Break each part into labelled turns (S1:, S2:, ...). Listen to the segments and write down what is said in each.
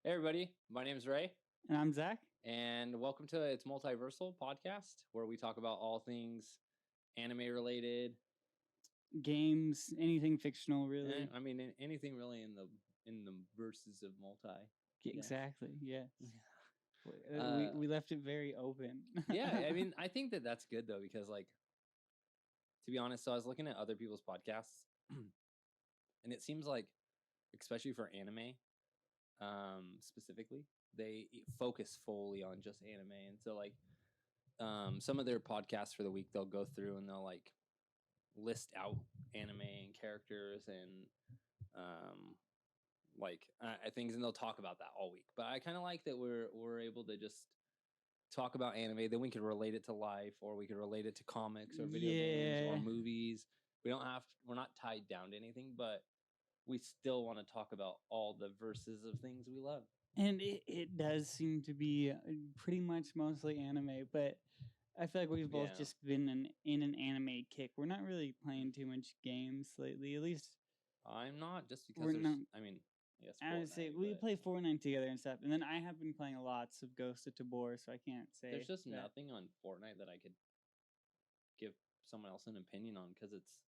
S1: Hey everybody, my name is Ray,
S2: And I'm Zack.
S1: and welcome to It's Multiversal Podcast, where we talk about all things anime related.
S2: Games, anything fictional, really.
S1: Anything really in the verses of multi. I guess.
S2: Exactly. Yes.
S1: Uh,
S2: we left it very open.
S1: Yeah, I think that's good though because, like, to be honest, so I was looking at other people's podcasts, and it seems like, especially for anime, specifically, they focus fully on just anime, and so like, some of their podcasts for the week, they'll go through and they'll like list out anime and characters and things, and they'll talk about that all week. But I kind of like that we're able to just talk about anime, then we could relate it to life, or we could relate it to comics or video games or movies. We're not tied down to anything, but we still want to talk about all the verses of things we love.
S2: And it does seem to be pretty much mostly anime, but I feel like we've both just been in an anime kick. We're not really playing too much games lately, at least.
S1: I'm not, just because
S2: I would say we play Fortnite together and stuff, and then I have been playing lots of Ghost of Tabor, so I can't say
S1: there's just nothing on Fortnite that I could give someone else an opinion on, because it's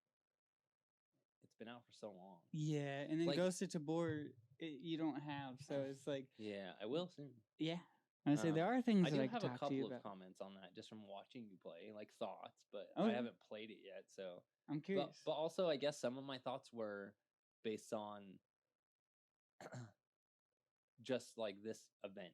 S1: been out for so long.
S2: Yeah, and then like, Ghost of Tabor, you don't have, so it's like,
S1: yeah, I will soon.
S2: Yeah, I say there are things that I
S1: have
S2: a
S1: couple of comments on that just from watching you play, like thoughts, but I haven't played it yet, so
S2: I'm curious.
S1: But also, I guess some of my thoughts were based on just like this event.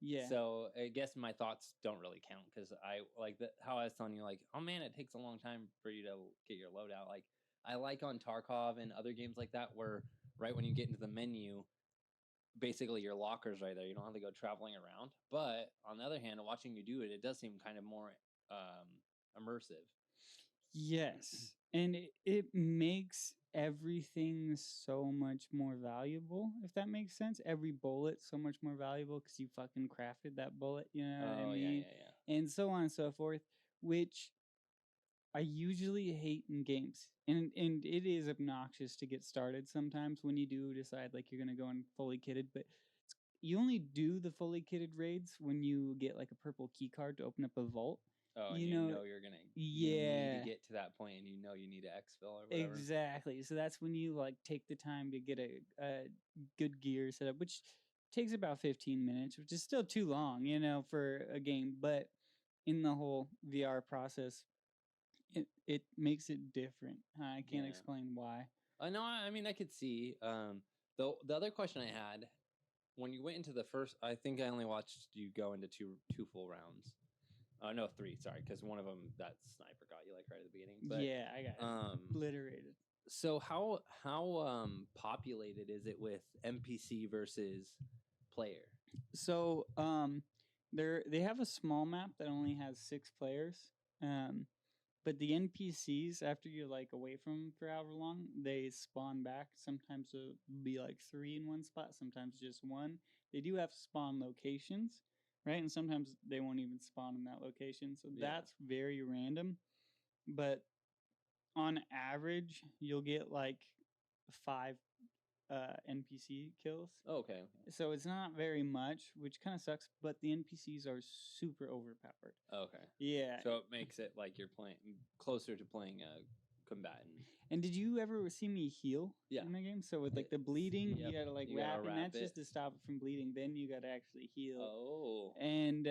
S2: Yeah.
S1: So I guess my thoughts don't really count, because I like how I was telling you, like, oh man, it takes a long time for you to get your loadout. Like, I like on Tarkov and other games like that, where right when you get into the menu, basically your locker's right there. You don't have to go traveling around. But on the other hand, watching you do it, it does seem kind of more immersive.
S2: Yes, and it makes everything so much more valuable, if that makes sense. Every bullet so much more valuable because you fucking crafted that bullet, you know what I mean?
S1: Yeah.
S2: And so on and so forth, which I usually hate in games. And it is obnoxious to get started sometimes when you do decide like you're going to go in fully kitted, but you only do the fully kitted raids when you get like a purple key card to open up a vault.
S1: Oh, you know you're gonna you need to get to that point, and you need to exfil or whatever.
S2: Exactly. So that's when you like take the time to get a good gear set up, which takes about 15 minutes, which is still too long, you know, for a game. But in the whole VR process, it makes it different. I can't explain why.
S1: No, I could see. The other question I had, when you went into the first, I think I only watched you go into two full rounds. No, 3. Sorry, because one of them, that sniper got you like right at the beginning. But
S2: yeah, I got obliterated.
S1: So how populated is it with NPC versus player?
S2: So they have a small map that only has 6 players. But the NPCs, after you're like away from them for however long, they spawn back. Sometimes it'll be like 3 in one spot, sometimes just 1. They do have spawn locations, right? And sometimes they won't even spawn in that location. So that's very random. But on average, you'll get like 5 NPC kills.
S1: Okay.
S2: So it's not very much, which kind of sucks, but the NPCs are super overpowered.
S1: Okay.
S2: Yeah.
S1: So it makes it like you're playing closer to playing a combatant.
S2: And did you ever see me heal in my game? So with like the bleeding, you gotta like wrap, and that's just to stop it from bleeding. Then you gotta actually heal.
S1: Oh.
S2: And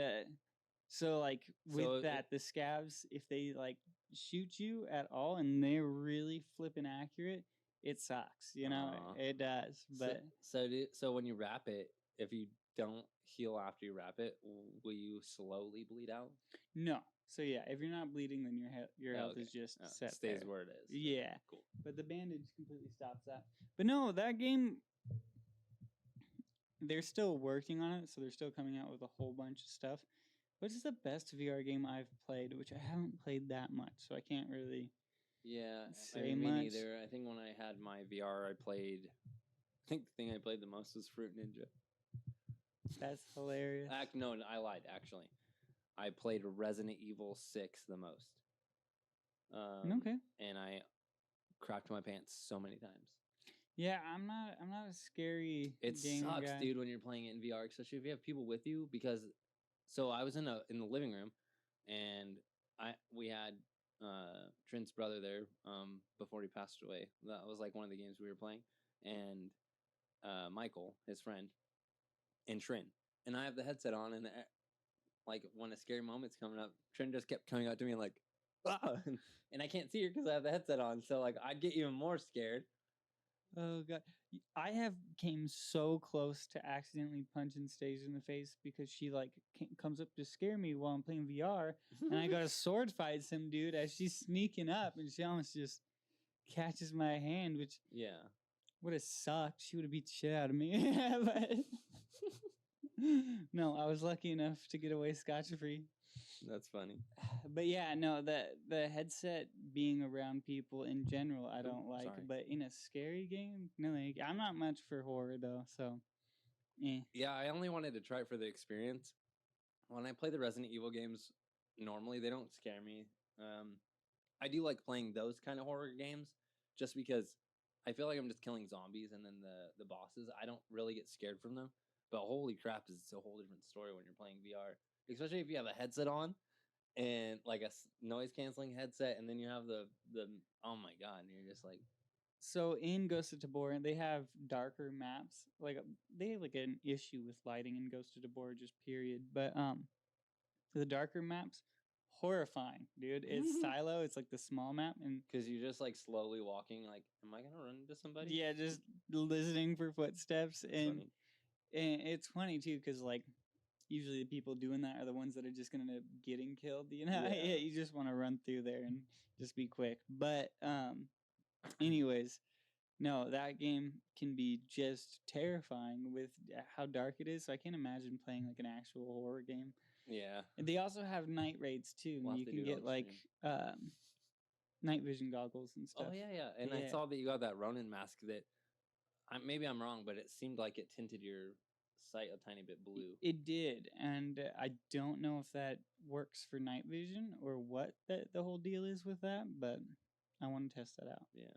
S2: so like with the scavs, if they like shoot you at all and they're really flipping accurate, it sucks. You know, it does. But
S1: so when you wrap it, if you don't heal after you wrap it, will you slowly bleed out?
S2: No. So yeah, if you're not bleeding, then your health is just set.
S1: Stays where it is.
S2: Yeah.
S1: Cool.
S2: But the bandage completely stops that. But no, that game, they're still working on it, so they're still coming out with a whole bunch of stuff. But it's the best VR game I've played, which I haven't played that much, so I can't really say much.
S1: Me neither. I think when I had my VR, I think the thing I played the most was Fruit Ninja.
S2: That's hilarious.
S1: No, I lied, actually. I played Resident Evil 6 the most.
S2: Okay.
S1: And I crapped my pants so many times.
S2: Yeah, I'm not a scary
S1: It
S2: gamer
S1: sucks,
S2: guy.
S1: dude, when you're playing it in VR, especially if you have people with you. Because, so I was in the living room, and we had Trent's brother there before he passed away. That was like one of the games we were playing, and Michael, his friend, and Trent, and I have the headset on, and like when a scary moment's coming up, Trent just kept coming out to me like, ah, and I can't see her because I have the headset on. So like I'd get even more scared.
S2: Oh god, I have came so close to accidentally punching Stage in the face because she like comes up to scare me while I'm playing VR, and I got a sword fight some dude as she's sneaking up, and she almost just catches my hand, which
S1: Yeah.
S2: would have sucked. She would have beat the shit out of me, but no, I was lucky enough to get away scotch-free.
S1: That's funny.
S2: But yeah, no, the headset being around people in general, I don't like.
S1: Sorry.
S2: But in a scary game, no, I'm not much for horror though. So,
S1: Yeah, I only wanted to try it for the experience. When I play the Resident Evil games, normally they don't scare me. I do like playing those kind of horror games, just because I feel like I'm just killing zombies, and then the bosses, I don't really get scared from them. But holy crap, it's a whole different story when you're playing VR, especially if you have a headset on and like a noise canceling headset, and then you have the oh my god, and you're just like,
S2: so in Ghost of Tabor, they have darker maps. Like they have like an issue with lighting in Ghost of Tabor, just period. But the darker maps, horrifying, dude. It's silo. It's like the small map, and
S1: because you're just like slowly walking, like, am I gonna run into somebody?
S2: yeah, just listening for footsteps, and it's funny too because like usually the people doing that are the ones that are just gonna end up getting killed. You know,
S1: Yeah.
S2: you just want to run through there and just be quick. But anyways, no, that game can be just terrifying with how dark it is. So I can't imagine playing like an actual horror game.
S1: Yeah.
S2: And they also have night raids too.
S1: We'll
S2: And
S1: have
S2: you
S1: to
S2: can
S1: do it
S2: get
S1: on
S2: like
S1: stream.
S2: night vision goggles and stuff.
S1: Oh yeah. And I
S2: Yeah.
S1: saw that you got that Ronin mask that maybe I'm wrong, but it seemed like it tinted your sight a tiny bit blue.
S2: It did, and I don't know if that works for night vision or what the whole deal is with that, but I want to test that out.
S1: Yeah.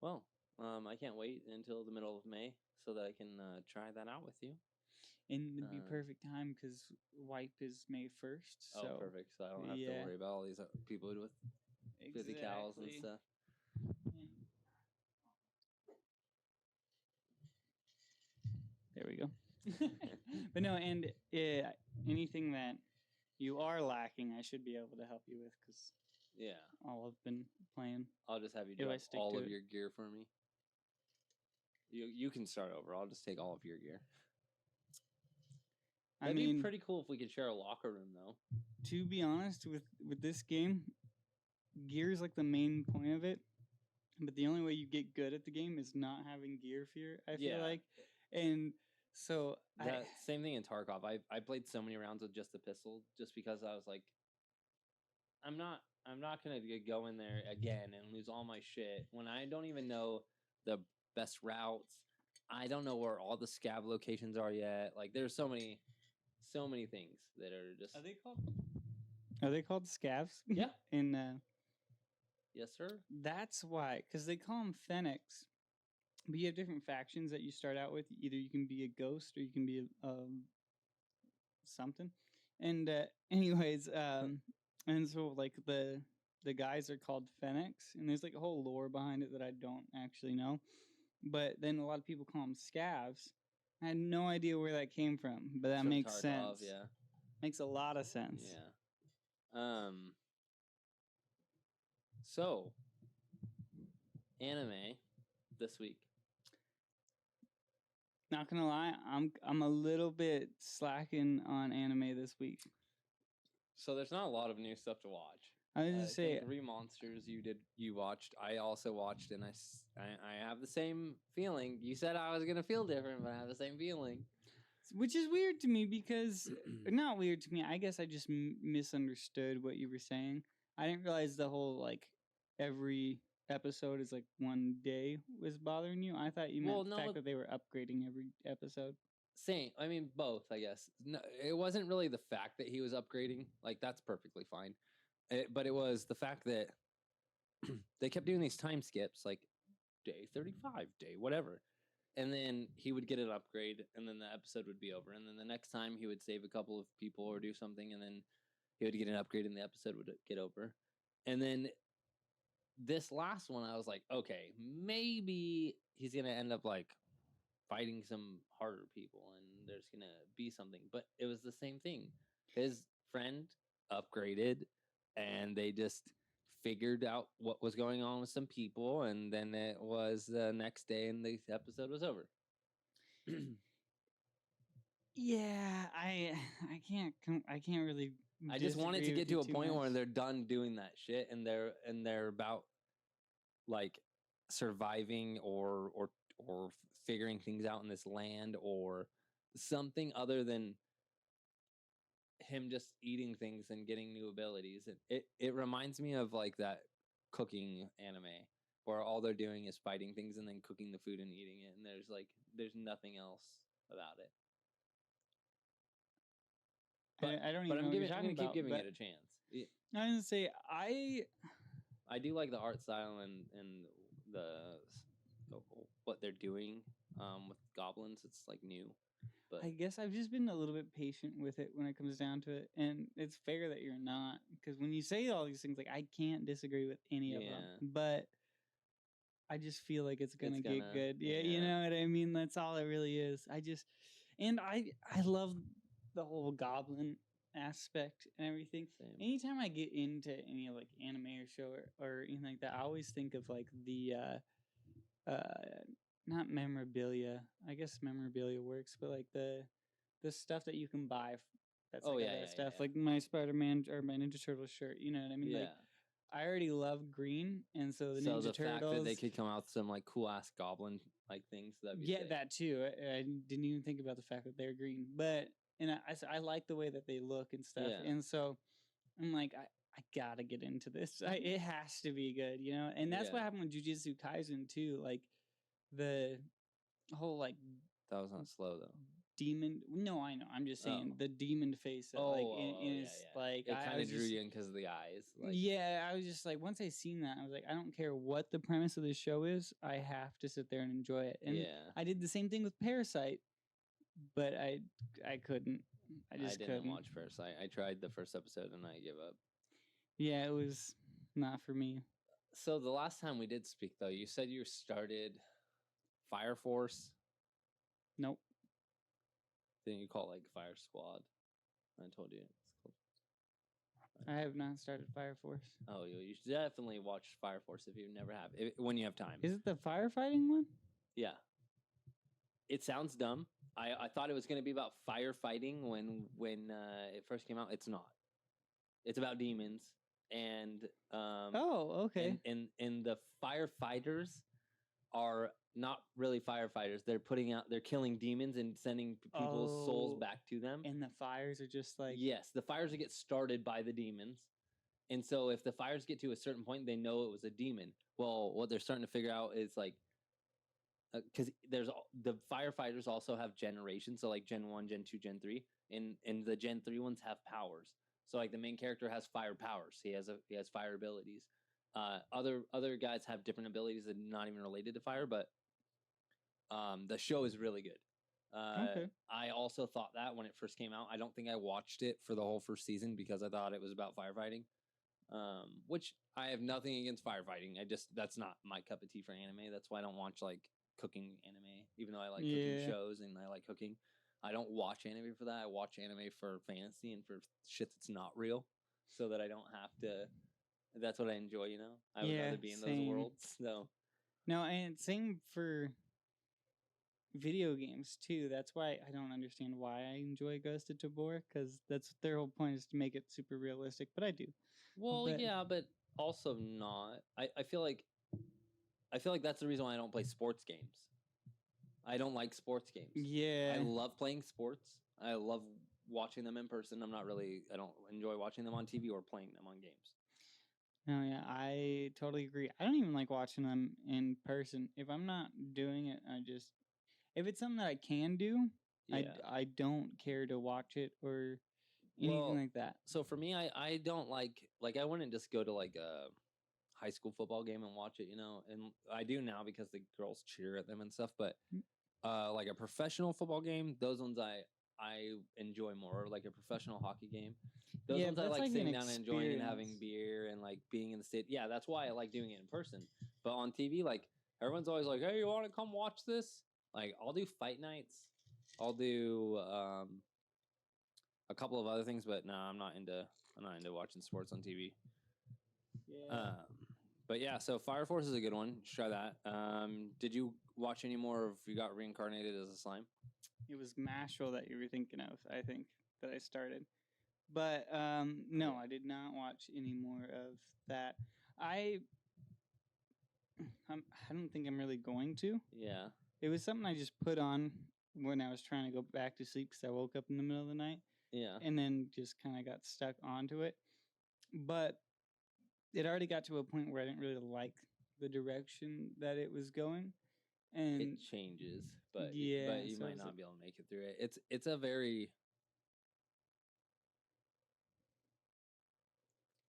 S1: Well, I can't wait until the middle of May so that I can try that out with you.
S2: And it'd be perfect time because wipe is May 1st. So
S1: perfect. So I don't have to worry about all these people with physicals and stuff.
S2: There we go. But no, and anything that you are lacking, I should be able to help you with because all I've been playing.
S1: I'll just have you drop all of your gear for me. You can start over. I'll just take all of your gear. That'd be pretty cool if we could share a locker room, though.
S2: To be honest, with this game, gear is like the main point of it. But the only way you get good at the game is not having gear fear, I feel like. And so
S1: same thing in Tarkov. I played so many rounds with just the pistol just because I was like, I'm not gonna go in there again and lose all my shit when I don't even know the best routes. I don't know where all the scav locations are yet. Like there's so many things that are just.
S2: Are they called scavs?
S1: Yeah.
S2: In
S1: yes, sir.
S2: That's why, because they call them Fennecs. But you have different factions that you start out with. Either you can be a ghost or you can be something. And anyways, and so like the guys are called Fennecs, and there's like a whole lore behind it that I don't actually know. But then a lot of people call them scavs. I had no idea where that came from, but that makes sense.
S1: Yeah,
S2: makes a lot of sense.
S1: Yeah. So, anime this week.
S2: Not gonna lie, I'm a little bit slacking on anime this week.
S1: So there's not a lot of new stuff to watch.
S2: I was just say
S1: Three Monsters you watched. I also watched, and I have the same feeling. You said I was gonna feel different, but I have the same feeling.
S2: Which is weird to me because not weird to me. I guess I just misunderstood what you were saying. I didn't realize the whole like every episode is like one day was bothering you. I thought you meant the fact that they were upgrading every episode.
S1: Same. I mean, both, I guess. No, it wasn't really the fact that he was upgrading. Like, that's perfectly fine. But it was the fact that they kept doing these time skips. Like, day 35, day whatever. And then he would get an upgrade, and then the episode would be over. And then the next time he would save a couple of people or do something, and then he would get an upgrade, and the episode would get over. And then this last one, I was like, okay, maybe he's gonna end up like fighting some harder people, and there's gonna be something. But it was the same thing. His friend upgraded, and they just figured out what was going on with some people, and then it was the next day, and the episode was over.
S2: Yeah, I can't really.
S1: I just wanted to
S2: disagree
S1: get
S2: with
S1: to
S2: you
S1: a
S2: too
S1: point where
S2: much.
S1: they're done doing that shit, and they're about like surviving or figuring things out in this land, or something other than him just eating things and getting new abilities. It reminds me of like that cooking anime where all they're doing is fighting things and then cooking the food and eating it, and there's nothing else about it.
S2: I don't
S1: But
S2: even know what you're
S1: I'm
S2: talking
S1: gonna keep
S2: about.
S1: giving
S2: But
S1: it a chance.
S2: I was gonna say
S1: I do like the art style and the what they're doing with goblins. It's like new, but
S2: I guess I've just been a little bit patient with it when it comes down to it, and it's fair that you're not, because when you say all these things, like I can't disagree with any of them,
S1: yeah,
S2: but I just feel like it's gonna get
S1: gonna,
S2: good. Yeah, you know what I mean. That's all it really is. I love the whole goblin aspect and everything.
S1: Same.
S2: Anytime I get into any like anime or show or anything like that, I always think of like the not memorabilia. I guess memorabilia works, but like the stuff that you can buy. That's
S1: Oh,
S2: like
S1: yeah,
S2: that
S1: yeah,
S2: stuff,
S1: yeah.
S2: like my Spider-Man or my Ninja Turtle shirt. You know what I mean?
S1: Yeah.
S2: Like I already love green, and so the
S1: So
S2: Ninja
S1: the
S2: Turtles.
S1: fact that they could come out with some like cool ass goblin like things, that'd be sick.
S2: That too. I didn't even think about the fact that they're green, but and I like the way that they look and stuff,
S1: Yeah.
S2: and so I'm like I gotta get into this. It has to be good, you know. And that's what
S1: Yeah.
S2: happened with Jujutsu Kaisen too. Like the whole like
S1: That was not slow though.
S2: demon. No, I know. I'm just saying
S1: Oh.
S2: the demon face. That, like in his like
S1: it
S2: I
S1: kind
S2: was
S1: of drew
S2: just,
S1: you in because of the eyes. Like,
S2: yeah, I was just like, once I seen that, I was like, I don't care what the premise of the show is, I have to sit there and enjoy it. And
S1: yeah,
S2: I did the same thing with Parasite, but I couldn't. I just
S1: didn't
S2: couldn't
S1: watch Parasite. I tried the first episode and I gave up.
S2: Yeah, it was not for me.
S1: So the last time we did speak though, you said you started Fire Force.
S2: Nope.
S1: Then you call it like Fire Squad. I told you. It's called.
S2: I have not started Fire Force.
S1: Oh, you should definitely watch Fire Force if you never have. When you have time.
S2: Is it the firefighting one?
S1: Yeah. It sounds dumb. I thought it was going to be about firefighting when it first came out. It's not. It's about demons and
S2: Oh, okay.
S1: and the firefighters are not really firefighters. They're killing demons and sending people's souls back to them.
S2: And the fires are just like,
S1: yes, the fires get started by the demons. And so if the fires get to a certain point, they know it was a demon. Well, what they're starting to figure out is like, because the firefighters also have generations, so like Gen 1, Gen 2, Gen 3, and the Gen 3 ones have powers. So like the main character has fire powers. He has fire abilities. Other guys have different abilities that are not even related to fire, but the show is really good.
S2: Okay.
S1: I also thought that when it first came out. I don't think I watched it for the whole first season because I thought it was about firefighting. Which I have nothing against firefighting. That's not my cup of tea for anime. That's why I don't watch like cooking anime, even though I like cooking shows and I like cooking. I don't watch anime for that. I watch anime for fantasy and for shit that's not real, so that I don't have to. That's what I enjoy, you know. I would rather be in those worlds. So
S2: no, and same for video games too. That's why I don't understand why I enjoy Ghost of Tabor, because that's their whole point is to make it super realistic. But I do.
S1: Well, yeah, but also not. I feel like that's the reason why I don't play sports games. I don't like sports games.
S2: Yeah.
S1: I love playing sports. I love watching them in person. I don't enjoy watching them on TV or playing them on games.
S2: No, yeah, I totally agree. I don't even like watching them in person. If I'm not doing it, if it's something that I can do, I don't care to watch it or anything like that.
S1: So for me, I don't like I wouldn't just go to like a high school football game and watch it, and I do now because the girls cheer at them and stuff. But like a professional football game, those ones I enjoy more. Like a professional hockey game, those ones I
S2: that's
S1: like
S2: like
S1: sitting
S2: an
S1: down and enjoying and having
S2: experience.
S1: beer and like being in the state. Yeah, that's why I like doing it in person. But on TV, like everyone's always like, "Hey, you want to come watch this?" Like I'll do fight nights. I'll do a couple of other things, but no, I'm not into watching sports on TV.
S2: Yeah.
S1: But yeah, so Fire Force is a good one. You should try that. Did you watch any more of You Got Reincarnated as a Slime?
S2: It was Mashal that you were thinking of, I think, that I started. But no, I did not watch any more of that. I I don't think I'm really going to.
S1: Yeah.
S2: It was something I just put on when I was trying to go back to sleep because I woke up in the middle of the night.
S1: Yeah.
S2: And then just kind of got stuck onto it. But it already got to a point where I didn't really like the direction that it was going. And
S1: it changes, but
S2: yeah,
S1: you
S2: so
S1: might not be able to make it through it. It's a very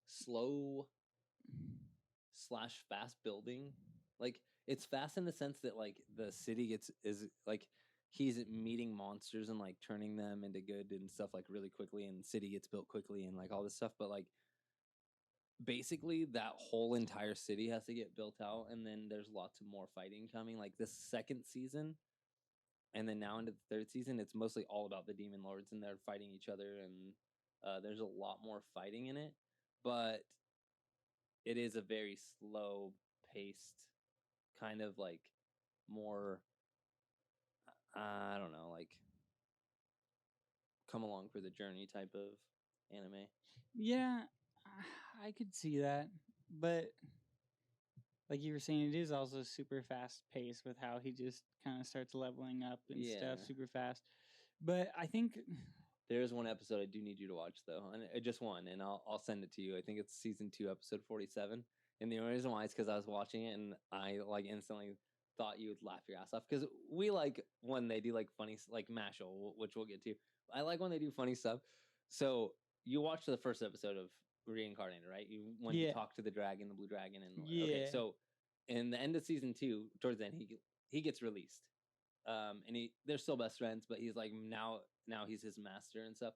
S1: slow / fast building. Like it's fast in the sense that like the city is like he's meeting monsters and like turning them into good and stuff like really quickly, and the city gets built quickly and like all this stuff. But like basically that whole entire city has to get built out, and then there's lots of more fighting coming. Like this second season, and then now into the third season, it's mostly all about the demon lords and they're fighting each other, and there's a lot more fighting in it, but it is a very slow paced kind of like more I don't know, like come along for the journey type of anime.
S2: yeah, I could see that. But like you were saying, it is also super fast paced with how he just kind of starts leveling up and stuff super fast. But I think
S1: there's one episode I do need you to watch though, and just one, and I'll send it to you. I think it's season 2, episode 47. And the only reason why is because I was watching it and I like instantly thought you would laugh your ass off because we like when they do like funny like Mashal, which we'll get to. I like when they do funny stuff. So you watched the first episode of Reincarnated, right? When he talked to the dragon, the blue dragon, and okay. So in the end of season 2, towards the end, he gets released. And they're still best friends, but he's like now he's his master and stuff.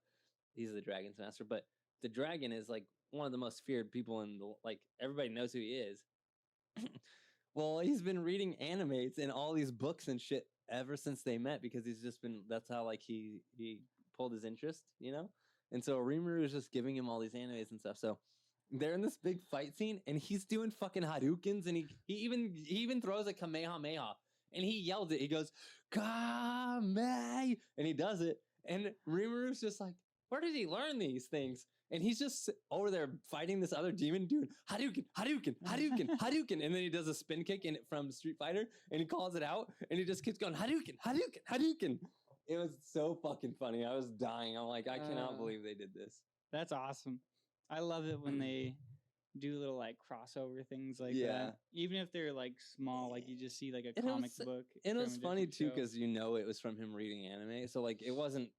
S1: He's the dragon's master, but the dragon is like one of the most feared people in the like everybody knows who he is. Well, he's been reading animes and all these books and shit ever since they met because he's just been that's how like he pulled his interest, And so Rimuru is just giving him all these animes and stuff. So they're in this big fight scene and he's doing fucking Hadoukens and he even throws a Kamehameha and he yells it. He goes, Kame! And he does it. And Rimuru's just like, where did he learn these things? And he's just over there fighting this other demon dude. Hadouken, Hadouken, Hadouken, Hadouken. And then he does a spin kick from Street Fighter and he calls it out and he just keeps going, Hadouken, Hadouken, Hadouken. It was so fucking funny. I was dying. I'm like, I cannot believe they did this.
S2: That's awesome. I love it when they do little like crossover things like that. Even if they're like small, like you just see like a comic book.
S1: And it was funny too because it was from him reading anime. So like it wasn't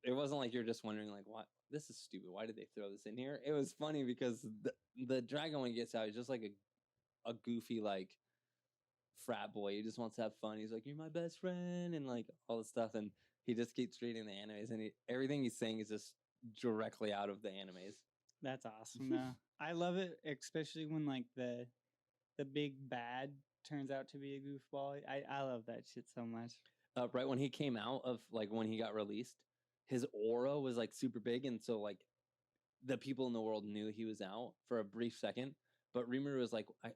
S1: like you're just wondering like what this is stupid. Why did they throw this in here? It was funny because the dragon when he gets out is just like a goofy like frat boy. He just wants to have fun. He's like, you're my best friend and like all this stuff. And he just keeps reading the animes and everything he's saying is just directly out of the animes.
S2: That's awesome. No, I love it, especially when like the big bad turns out to be a goofball. I love that shit so much.
S1: Right when he came out of like when he got released, his aura was like super big, and so like the people in the world knew he was out for a brief second. But Rimuru was like, "I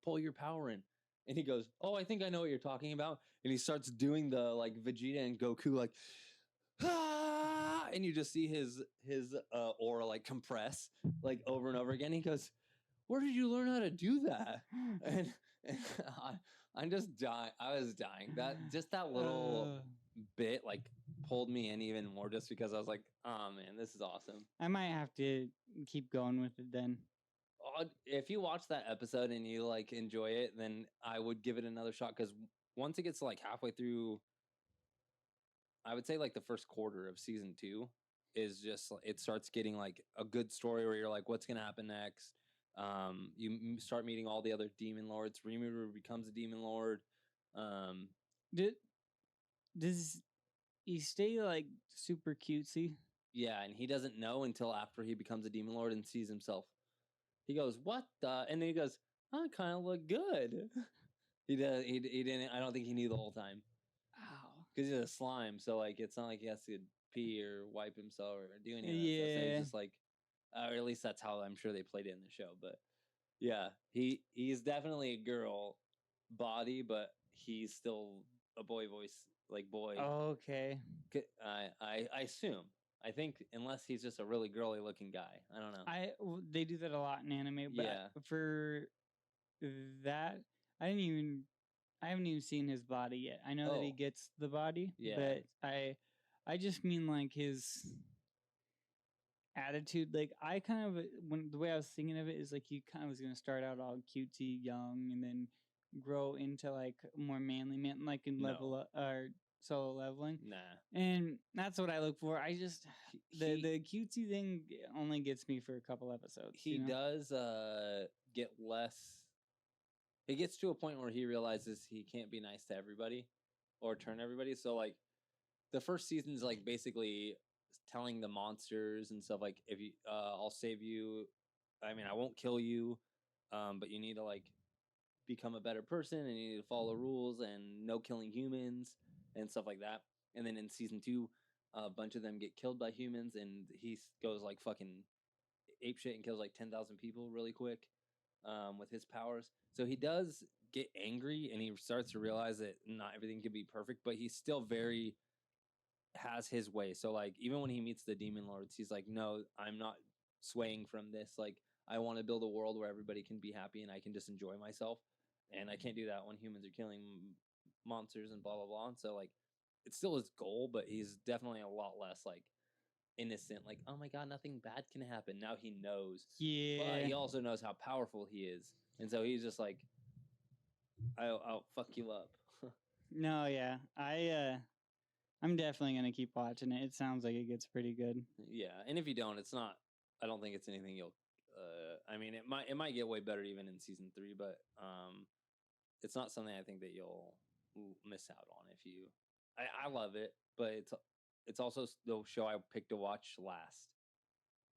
S1: pull your power in," and he goes, "Oh, I think I know what you're talking about." And he starts doing the like Vegeta and Goku like. Ah! And you just see his aura like compress like over and over again. He goes, where did you learn how to do that? And I'm just dying. I was dying. That little bit like pulled me in even more just because I was like, oh man, this is awesome.
S2: I might have to keep going with it then.
S1: If you watch that episode and you like enjoy it, then I would give it another shot because once it gets like halfway through, I would say like the first quarter of season 2 is just it starts getting like a good story where you're like, what's gonna happen next? You start meeting all the other demon lords. Rimuru becomes a demon lord.
S2: Does he stay like super cutesy?
S1: Yeah, and he doesn't know until after he becomes a demon lord and sees himself. He goes, "What the?" And then he goes, "I kind of look good." He does. He didn't. I don't think he knew the whole time.
S2: Wow.
S1: Because he's a slime, so like it's not like he has to pee or wipe himself or do any of that stuff. So
S2: Yeah.
S1: he's just like, or at least that's how I'm sure they played it in the show. But yeah, he's definitely a girl body, but he's still a boy voice, like boy.
S2: Okay.
S1: I assume. I think unless he's just a really girly looking guy. I don't know.
S2: They do that a lot in anime, but
S1: Yeah.
S2: for that, I haven't even seen his body yet. I know that he
S1: Oh.
S2: gets the body,
S1: Yeah.
S2: but I just mean like his attitude. Like I kind of when the way I was thinking of it is like he kind of was gonna start out all cutesy young and then grow into like more manly man, like in
S1: No.
S2: level up or solo leveling.
S1: Nah.
S2: And that's what I look for. I just
S1: He-
S2: the cutesy thing only gets me for a couple episodes.
S1: He does get less. It gets to a point where he realizes he can't be nice to everybody or turn everybody. So like the first season's like basically telling the monsters and stuff like, if you I'll save you. I mean, I won't kill you, but you need to like become a better person and you need to follow rules and no killing humans and stuff like that. And then in season 2, a bunch of them get killed by humans and he goes like fucking ape shit and kills like 10,000 people really quick with his powers. So he does get angry and he starts to realize that not everything can be perfect, but he's still very has his way. So like even when he meets the demon lords, he's like, "No, I'm not swaying from this. Like I want to build a world where everybody can be happy and I can just enjoy myself. And I can't do that when humans are killing monsters and blah blah blah." And so like it's still his goal, but he's definitely a lot less like innocent, like, "Oh my god, nothing bad can happen." Now he knows.
S2: Yeah.
S1: But he also knows how powerful he is. And so he's just like, I'll fuck you up.
S2: No, yeah. I'm definitely gonna keep watching it. It sounds like it gets pretty good.
S1: Yeah, and if you don't, it's not. I don't think it's anything you'll. I mean, it might get way better even in season 3, but it's not something I think that you'll miss out on if you. I love it, but it's also the show I picked to watch last.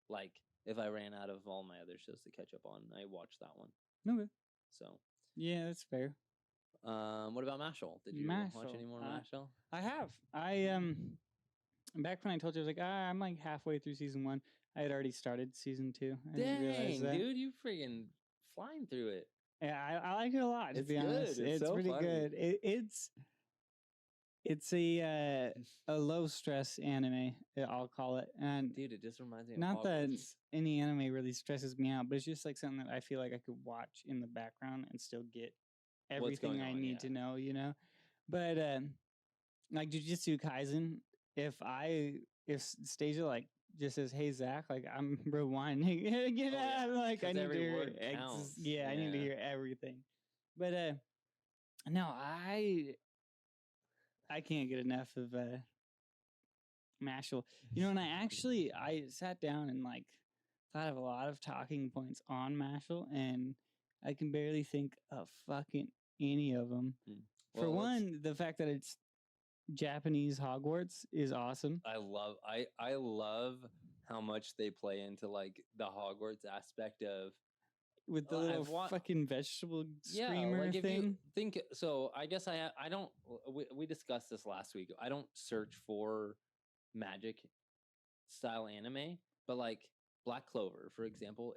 S1: Like if I ran out of all my other shows to catch up on, I watched that one.
S2: Okay.
S1: So
S2: yeah, that's fair.
S1: What about Mashal? Did you watch any more Mashal?
S2: I have. Back when I told you, I was like, I'm like halfway through season 1. I had already started season 2. I didn't realize that.
S1: Dude, you freaking flying through it.
S2: Yeah, I like it a lot. To be honest,
S1: it's so
S2: pretty
S1: funny.
S2: good. It's a low stress anime. I'll call it. And
S1: dude, it just reminds me of
S2: not that
S1: Hogwarts.
S2: any anime really stresses me out, but it's just like something that I feel like I could watch in the background and still get everything I need to know. You know, but like Jujutsu Kaisen, if Stasia like just says, "Hey Zach," like I'm rewinding, you know, like I need to hear I need to hear everything. But no, I can't get enough of Mashal. You know, and I sat down and like thought of a lot of talking points on Mashal, and I can barely think of fucking any of them. Well, for one, the fact that it's Japanese Hogwarts is awesome.
S1: I love how much they play into like the Hogwarts aspect of
S2: with the little fucking vegetable screamer
S1: like
S2: thing.
S1: Think so. I guess I don't. We discussed this last week. I don't search for magic style anime, but like Black Clover, for example,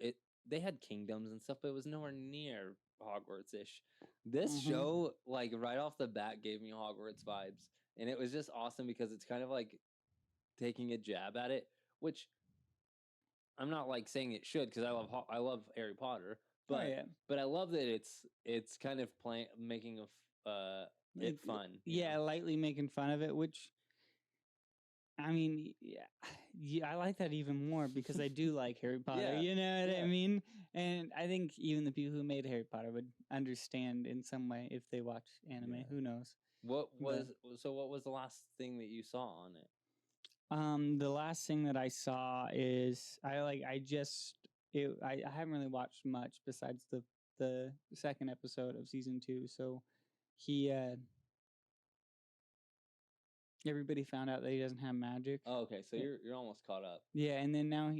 S1: they had kingdoms and stuff, but it was nowhere near Hogwarts ish. This show, like right off the bat, gave me Hogwarts vibes. And it was just awesome because it's kind of like taking a jab at it, which I'm not like saying it should because I love Harry Potter, but but I love that it's kind of making it fun.
S2: Yeah, lightly making fun of it, which I mean, yeah, I like that even more because I do like Harry Potter. You know what I mean? And I think even the people who made Harry Potter would understand in some way if they watch anime. Yeah. Who knows?
S1: What was the last thing that you saw on it?
S2: The last thing that I saw is I just I haven't really watched much besides the second episode of season 2. So he everybody found out that he doesn't have magic.
S1: Oh, okay. So you're almost caught up.
S2: Yeah, and then now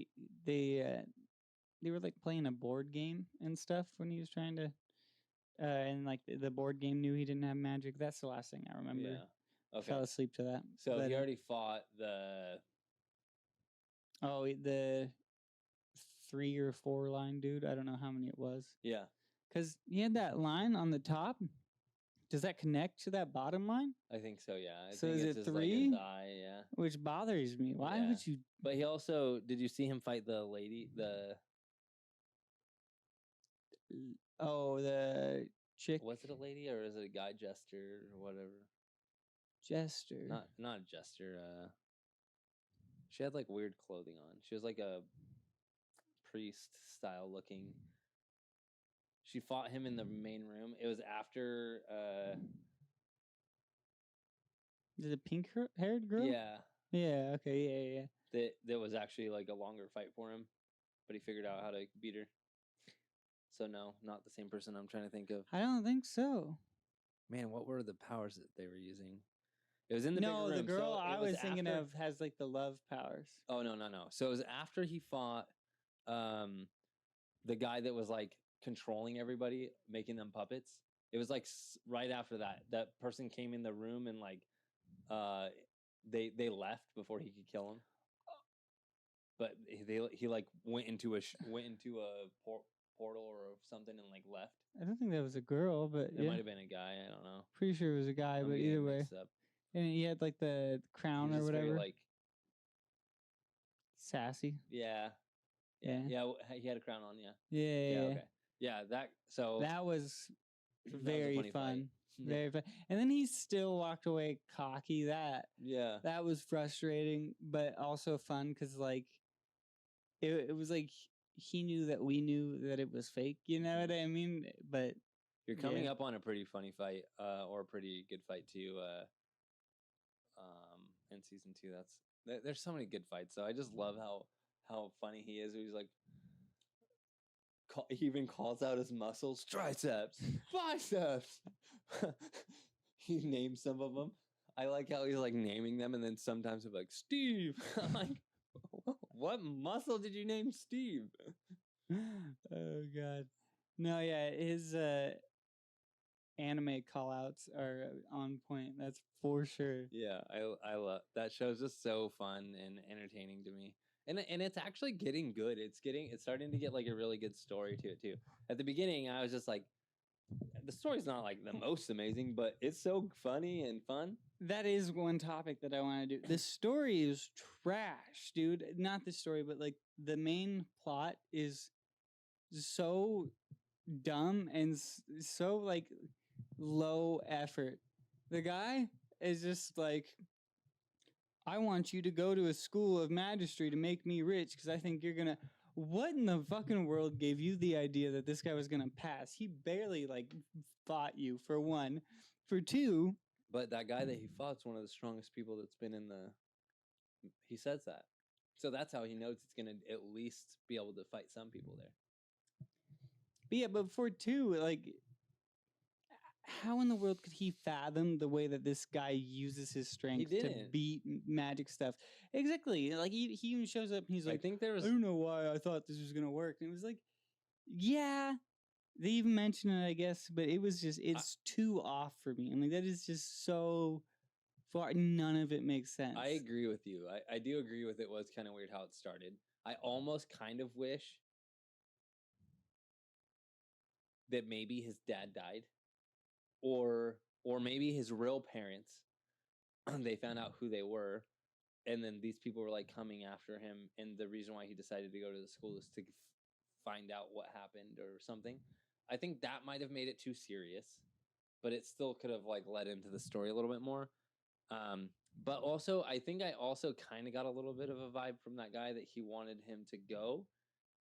S2: they were like playing a board game and stuff when he was trying to and like the board game knew he didn't have magic. That's the last thing I remember.
S1: Yeah. Okay.
S2: Fell asleep to that.
S1: So
S2: But,
S1: he already fought the.
S2: Oh, the 3 or 4 line dude. I don't know how many it was.
S1: Yeah.
S2: Because he had that line on the top. Does that connect to that bottom line?
S1: I think so. Yeah. I
S2: So
S1: think
S2: is
S1: it's
S2: it
S1: just
S2: 3?
S1: Like a die, yeah.
S2: Which bothers me. Why
S1: Yeah.
S2: would you?
S1: But he also did. You see him fight the lady? The
S2: chick
S1: was it a lady or is it a guy jester or whatever?
S2: jester.
S1: Not a jester. She had like weird clothing on. She was like a priest style looking. She fought him in the main room. It was after.
S2: Is it a pink haired girl?
S1: Yeah.
S2: Yeah. Okay. Yeah.
S1: That was actually like a longer fight for him, but he figured out how to beat her. So no, not the same person I'm trying to think of.
S2: I don't think so.
S1: Man, what were the powers that they were using? It was in the
S2: No,
S1: bigger room.
S2: the girl
S1: so
S2: I was thinking of has like the love powers.
S1: Oh no. So it was after he fought the guy that was like controlling everybody, making them puppets. It was like right after that. That person came in the room and like they left before he could kill him. But he like went into a portal or something and like left.
S2: I don't think that was a girl, but
S1: it might have been a guy. I don't know.
S2: Pretty sure it was a guy, but either way. And he had like the crown or whatever.
S1: Very, like
S2: sassy.
S1: Yeah. He had a crown on.
S2: Yeah.
S1: Okay. Yeah. That
S2: was very fun.
S1: Yeah.
S2: Very fun. And then he still walked away cocky. That was frustrating, but also fun because like it was like he knew that we knew that it was fake. You know what I mean? But
S1: you're coming up on a pretty funny fight, or a pretty good fight too. In season 2, there's so many good fights. So I just love how funny he is. He's like, he even calls out his muscles: triceps, biceps. He names some of them. I like how he's like naming them, and then sometimes he'll be like, Steve. I'm like, what muscle did you name Steve?
S2: Oh God, no, yeah, his anime callouts are on point. That's for sure.
S1: Yeah, I love that show's just so fun and entertaining to me. And it's actually getting good. It's starting to get like a really good story to it too. At the beginning, I was just like, the story's not like the most amazing, but it's so funny and fun.
S2: That is one topic that I want to do. The story is trash, dude. Not the story, but like the main plot is so dumb and so like low effort. The guy is just like, I want you to go to a school of magistry to make me rich because I think you're gonna. What in the fucking world gave you the idea that this guy was gonna pass? He barely like fought you, for one. For two,
S1: but that guy that he fought's one of the strongest people that's been in the. He says that, so that's how he knows it's gonna at least be able to fight some people there.
S2: But yeah, but for two, like, how in the world could he fathom the way that this guy uses his strength to beat magic stuff? Exactly. Like he even shows up and he's like, I don't know why I thought this was gonna work. And it was like, yeah, they even mentioned it, I guess, but it was just it's too off for me. I'm like, that is just so far. None of it makes sense.
S1: I agree with you. I do agree with it. Was kind of weird how it started. I almost kind of wish that maybe his dad died. Or maybe his real parents, they found out who they were, and then these people were like coming after him, and the reason why he decided to go to the school is to find out what happened or something. I think that might have made it too serious, but it still could have like led into the story a little bit more. But also, I think I also kind of got a little bit of a vibe from that guy that he wanted him to go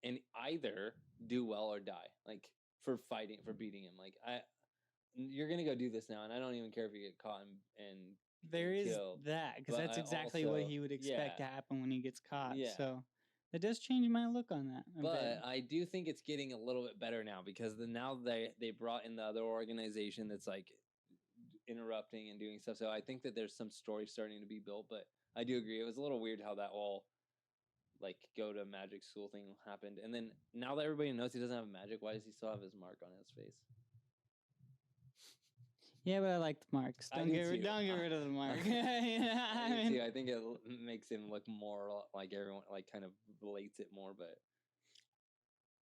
S1: and either do well or die, like for beating him. Like you're gonna go do this now, and I don't even care if you get caught and
S2: there is killed. That because that's exactly also, what he would expect to happen when he gets caught. Yeah. So It does change my look on that.
S1: But I do think it's getting a little bit better now because now they brought in the other organization that's like interrupting and doing stuff. So I think that there's some story starting to be built. But I do agree, it was a little weird how that all like go to magic school thing happened. And then now that everybody knows he doesn't have magic, why does he still have his mark on his face?
S2: Yeah, but I like the marks. Don't get rid of the mark.
S1: I think it makes him look more like everyone, like kind of relates it more. But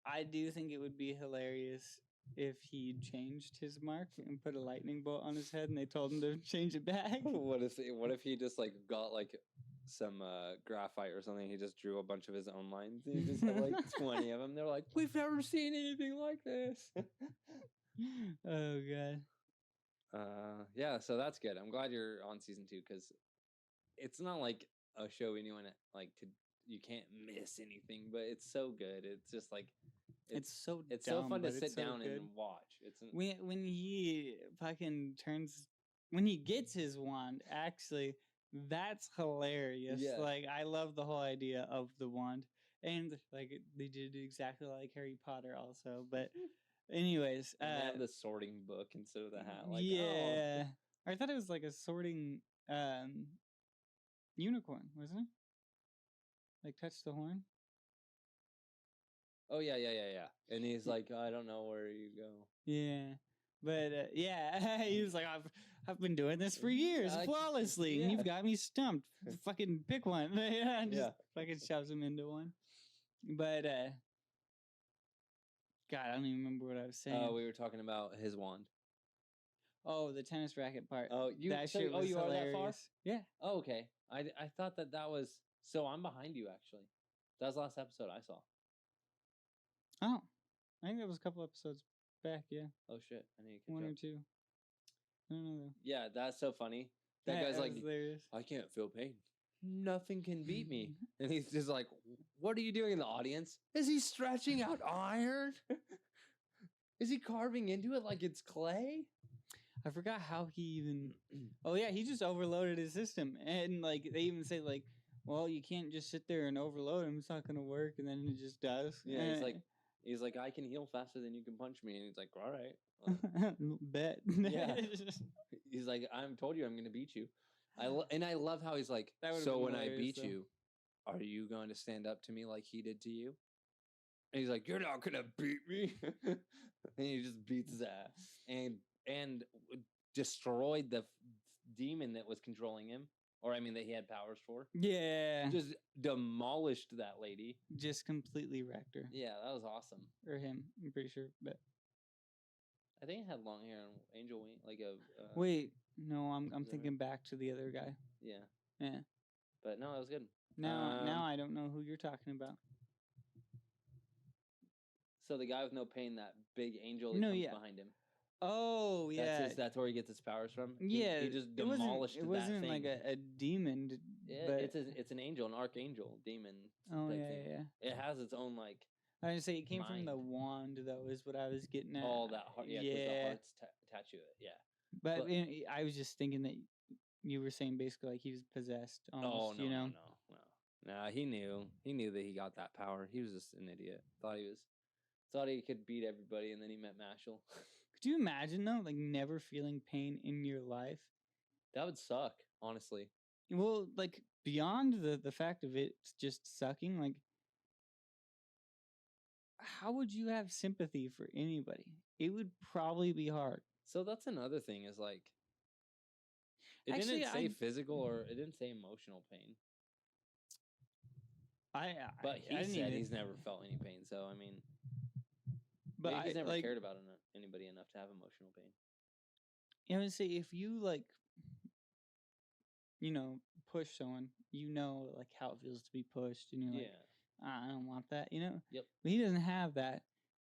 S2: I do think it would be hilarious if he changed his mark and put a lightning bolt on his head, and they told him to change it back.
S1: What if he just like got like some graphite or something? He just drew a bunch of his own lines. And he just had like 20 of them. They're like, we've never seen anything like this.
S2: Oh god.
S1: Yeah, so that's good. I'm glad you're on season 2 because it's not like a show anyone like to. You can't miss anything, but it's so good. It's just like it's so fun to sit down and watch.
S2: When he fucking when he gets his wand, actually, that's hilarious.
S1: Yeah.
S2: Like I love the whole idea of the wand, and like they did exactly like Harry Potter, also, but. Anyways,
S1: they have the sorting book instead of the hat. Like,
S2: yeah, I thought it was like a sorting unicorn, wasn't it? Like touch the horn.
S1: Oh yeah. And he's like, I don't know where you go.
S2: Yeah, but yeah, he was like, I've been doing this for years flawlessly, and you've got me stumped. Fucking pick one. Just fucking shoves him into one. But God, I don't even remember what I was saying.
S1: We were talking about his wand.
S2: Oh, the tennis racket part.
S1: Oh, that shit was you hilarious. Are that far?
S2: Yeah.
S1: Oh, okay. I thought that was... So I'm behind you, actually. That was the last episode I saw.
S2: Oh. I think that was a couple episodes back, yeah.
S1: Oh, shit. I need to catch
S2: 1
S1: up.
S2: or 2. I don't know, though.
S1: Yeah, that's so funny. That guy's like,
S2: hilarious.
S1: I can't feel pain. Nothing can beat me. And he's just like, what are you doing in the audience? Is he stretching out iron? Is he carving into it like it's clay?
S2: I forgot how he even... Oh, yeah, he just overloaded his system. And, like, they even say, like, well, you can't just sit there and overload him. It's not going to work. And then it just does.
S1: Yeah, he's like, I can heal faster than you can punch me. And he's like, all right.
S2: Bet.
S1: Yeah. He's like, I told you I'm going to beat you. I love how he's like, so when I beat you, are you going to stand up to me like he did to you? And he's like, you're not going to beat me. And he just beats his ass. And destroyed the demon that was controlling him. Or, I mean, that he had powers for.
S2: Yeah.
S1: Just demolished that lady.
S2: Just completely wrecked her.
S1: Yeah, that was awesome.
S2: Or him, I'm pretty sure. But
S1: I think it had long hair and angel wing, like a...
S2: Wait, no, I'm thinking back to the other guy.
S1: Yeah.
S2: Yeah.
S1: But no, that was good.
S2: Now I don't know who you're talking about.
S1: So the guy with no pain, that big angel that comes behind him.
S2: Oh, yeah.
S1: That's where he gets his powers from?
S2: Yeah.
S1: He just demolished that thing.
S2: It wasn't like a demon.
S1: Yeah, it's an angel, an archangel, demon.
S2: Oh, yeah,
S1: thing.
S2: yeah.
S1: It has its own, like...
S2: I was going to say, it came from the wand, though, is what I was getting at.
S1: Oh, that heart. Yeah, because the heart's attached to it, yeah.
S2: But I was just thinking that you were saying basically like he was possessed almost, no.
S1: Nah, he knew that he got that power. He was just an idiot. Thought he could beat everybody, and then he met Mashal.
S2: Could you imagine, though, like never feeling pain in your life?
S1: That would suck, honestly.
S2: Well, like beyond the fact of it just sucking, like how would you have sympathy for anybody? It would probably be hard.
S1: So that's another thing is like, it didn't say physical or it didn't say emotional pain. But he said he's never felt any pain. So, I mean, but he's never cared about anybody enough to have emotional pain.
S2: You know, I would say if you like, push someone, like how it feels to be pushed, and you're like, I don't want that, Yep. But he doesn't have that,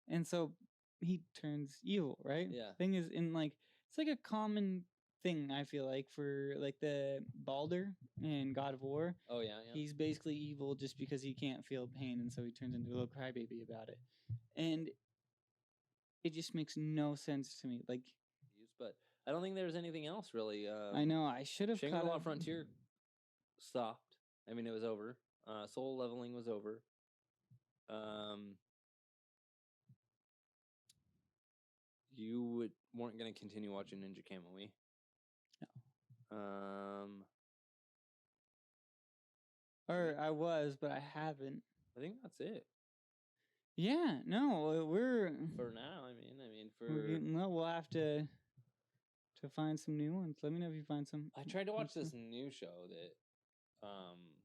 S2: and so he turns evil, right?
S1: Yeah.
S2: Thing is, it's like a common thing, I feel like, for like the Baldur in God of War.
S1: Oh yeah.
S2: He's basically evil just because he can't feel pain, and so he turns into a little crybaby about it. And it just makes no sense to me. Like,
S1: but I don't think there's anything else really.
S2: I know I should have.
S1: Shangri-La Frontier stopped. I mean, it was over. Soul leveling was over. You weren't gonna continue watching Ninja Kamui?
S2: No.
S1: Um,
S2: Or I was, but I haven't.
S1: I think that's it
S2: Yeah, no, we're
S1: for now. I mean,
S2: well, we'll have to find some new ones. Let me know if you find some.
S1: I tried to watch this new show that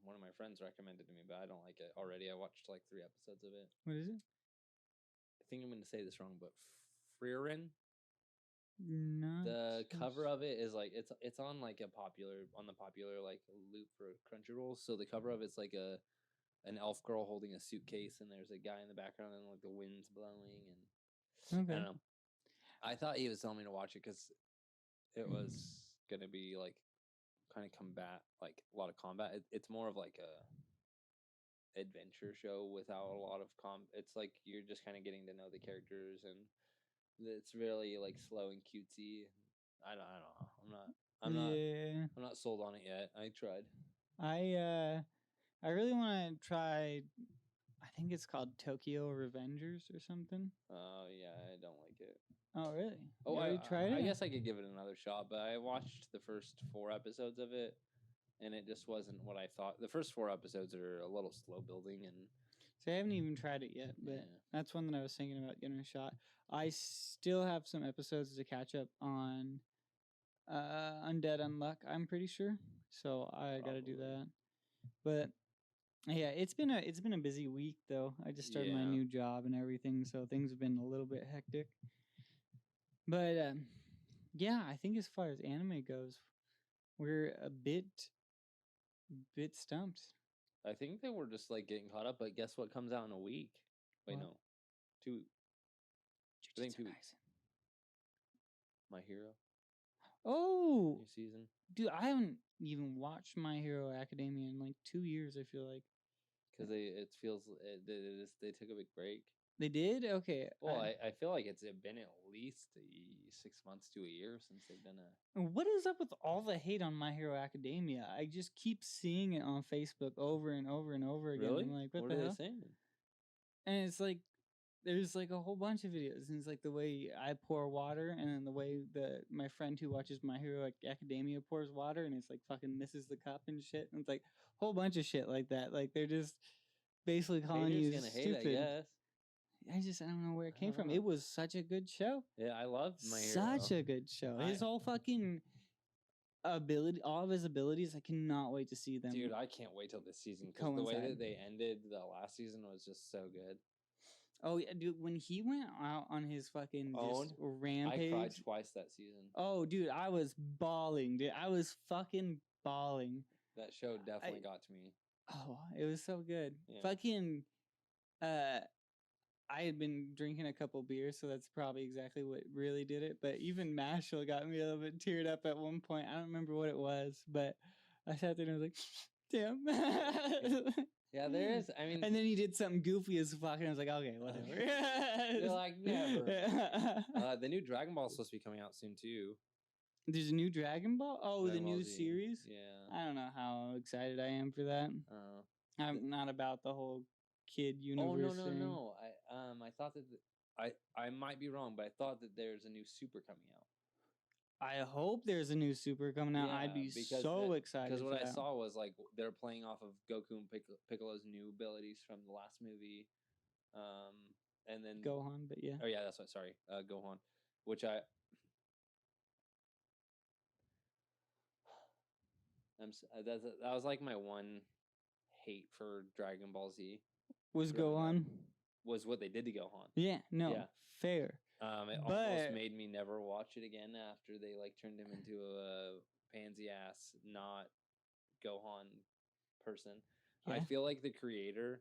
S1: one of my friends recommended to me, but I don't like it already. I watched like 3 episodes of it.
S2: What is it?
S1: I think I'm going to say this wrong, but Frieren.
S2: Not
S1: The cover of it is like it's on like the popular like loop for Crunchyroll. So the cover of it's like an elf girl holding a suitcase, and there's a guy in the background, and like the wind's blowing, and
S2: okay.
S1: I don't know. I thought he was telling me to watch it because it was gonna be like kind of combat, like a lot of combat. It's more of like a adventure show without a lot of It's like you're just kind of getting to know the characters, and it's really like slow and cutesy. I don't know. I'm not sold on it yet. I tried.
S2: I really want to try. I think it's called Tokyo Revengers or something.
S1: Oh yeah, I don't like it.
S2: Oh really?
S1: Oh,
S2: I tried it.
S1: I guess I could give it another shot, but I watched the first 4 episodes of it, and it just wasn't what I thought. The first 4 episodes are a little slow building, and
S2: so I haven't even tried it yet, but that's one that I was thinking about giving a shot. I still have some episodes to catch up on Undead Unluck, I'm pretty sure. So I got to do that. But yeah, it's been a busy week though. I just started my new job and everything, so things have been a little bit hectic. But yeah, I think as far as anime goes, we're a bit stumped.
S1: I think they were just like getting caught up, but guess what comes out in a week? Wait, no. 2 I think 2 weeks. My Hero.
S2: Oh,
S1: new season.
S2: Dude, I haven't even watched My Hero Academia in like 2 years, I feel like.
S1: Because they took a big break.
S2: They did? Okay.
S1: Well, I feel like it's been at least 6 months to a year since they've done a...
S2: What is up with all the hate on My Hero Academia? I just keep seeing it on Facebook over and over and over again.
S1: Really?
S2: I'm like, what
S1: are
S2: the hell?
S1: they saying?
S2: And it's like, there's like a whole bunch of videos, and it's like the way I pour water, and then the way my friend who watches My Hero Academia pours water, and it's like fucking misses the cup and shit. And it's like a whole bunch of shit like that. Like they're just basically calling you stupid.
S1: Hate, I guess.
S2: I don't know where it came from. It was such a good show.
S1: Yeah, I loved My Hero.
S2: Such a good show. His whole fucking ability, all of his abilities, I cannot wait to see them.
S1: Dude, I can't wait till this season, because the way that they ended the last season was just so good.
S2: Oh yeah, dude! When he went out on his fucking just rampage,
S1: I cried twice that season.
S2: Oh, dude, I was bawling, dude. I was fucking bawling.
S1: That show definitely got to me.
S2: Oh, it was so good.
S1: Yeah.
S2: Fucking, I had been drinking a couple beers, so that's probably exactly what really did it. But even Mashal got me a little bit teared up at one point. I don't remember what it was, but I sat there and I was like, damn.
S1: Yeah, there is. I mean,
S2: and then he did something goofy as fuck, and I was like, okay, whatever.
S1: You're like, never. The new Dragon Ball is supposed to be coming out soon too.
S2: There's a new Dragon Ball? Oh,
S1: Dragon
S2: the new
S1: Ball Z.
S2: series?
S1: Yeah.
S2: I don't know how excited I am for that. I'm not about the whole kid universe thing.
S1: No. I thought that I might be wrong, but I thought that there's a new Super coming out.
S2: I hope there's a new Super coming out. I'd be so excited.
S1: Because what I saw was like they're playing off of Goku and Piccolo's new abilities from the last movie, and then
S2: Gohan. But yeah.
S1: Oh yeah, that's what. Sorry, Gohan, which that was like my one hate for Dragon Ball Z.
S2: Was Gohan?
S1: Was what they did to Gohan.
S2: Yeah. No. Yeah. Fair.
S1: It almost made me never watch it again after they like turned him into a pansy ass, not Gohan person. Yeah. I feel like the creator,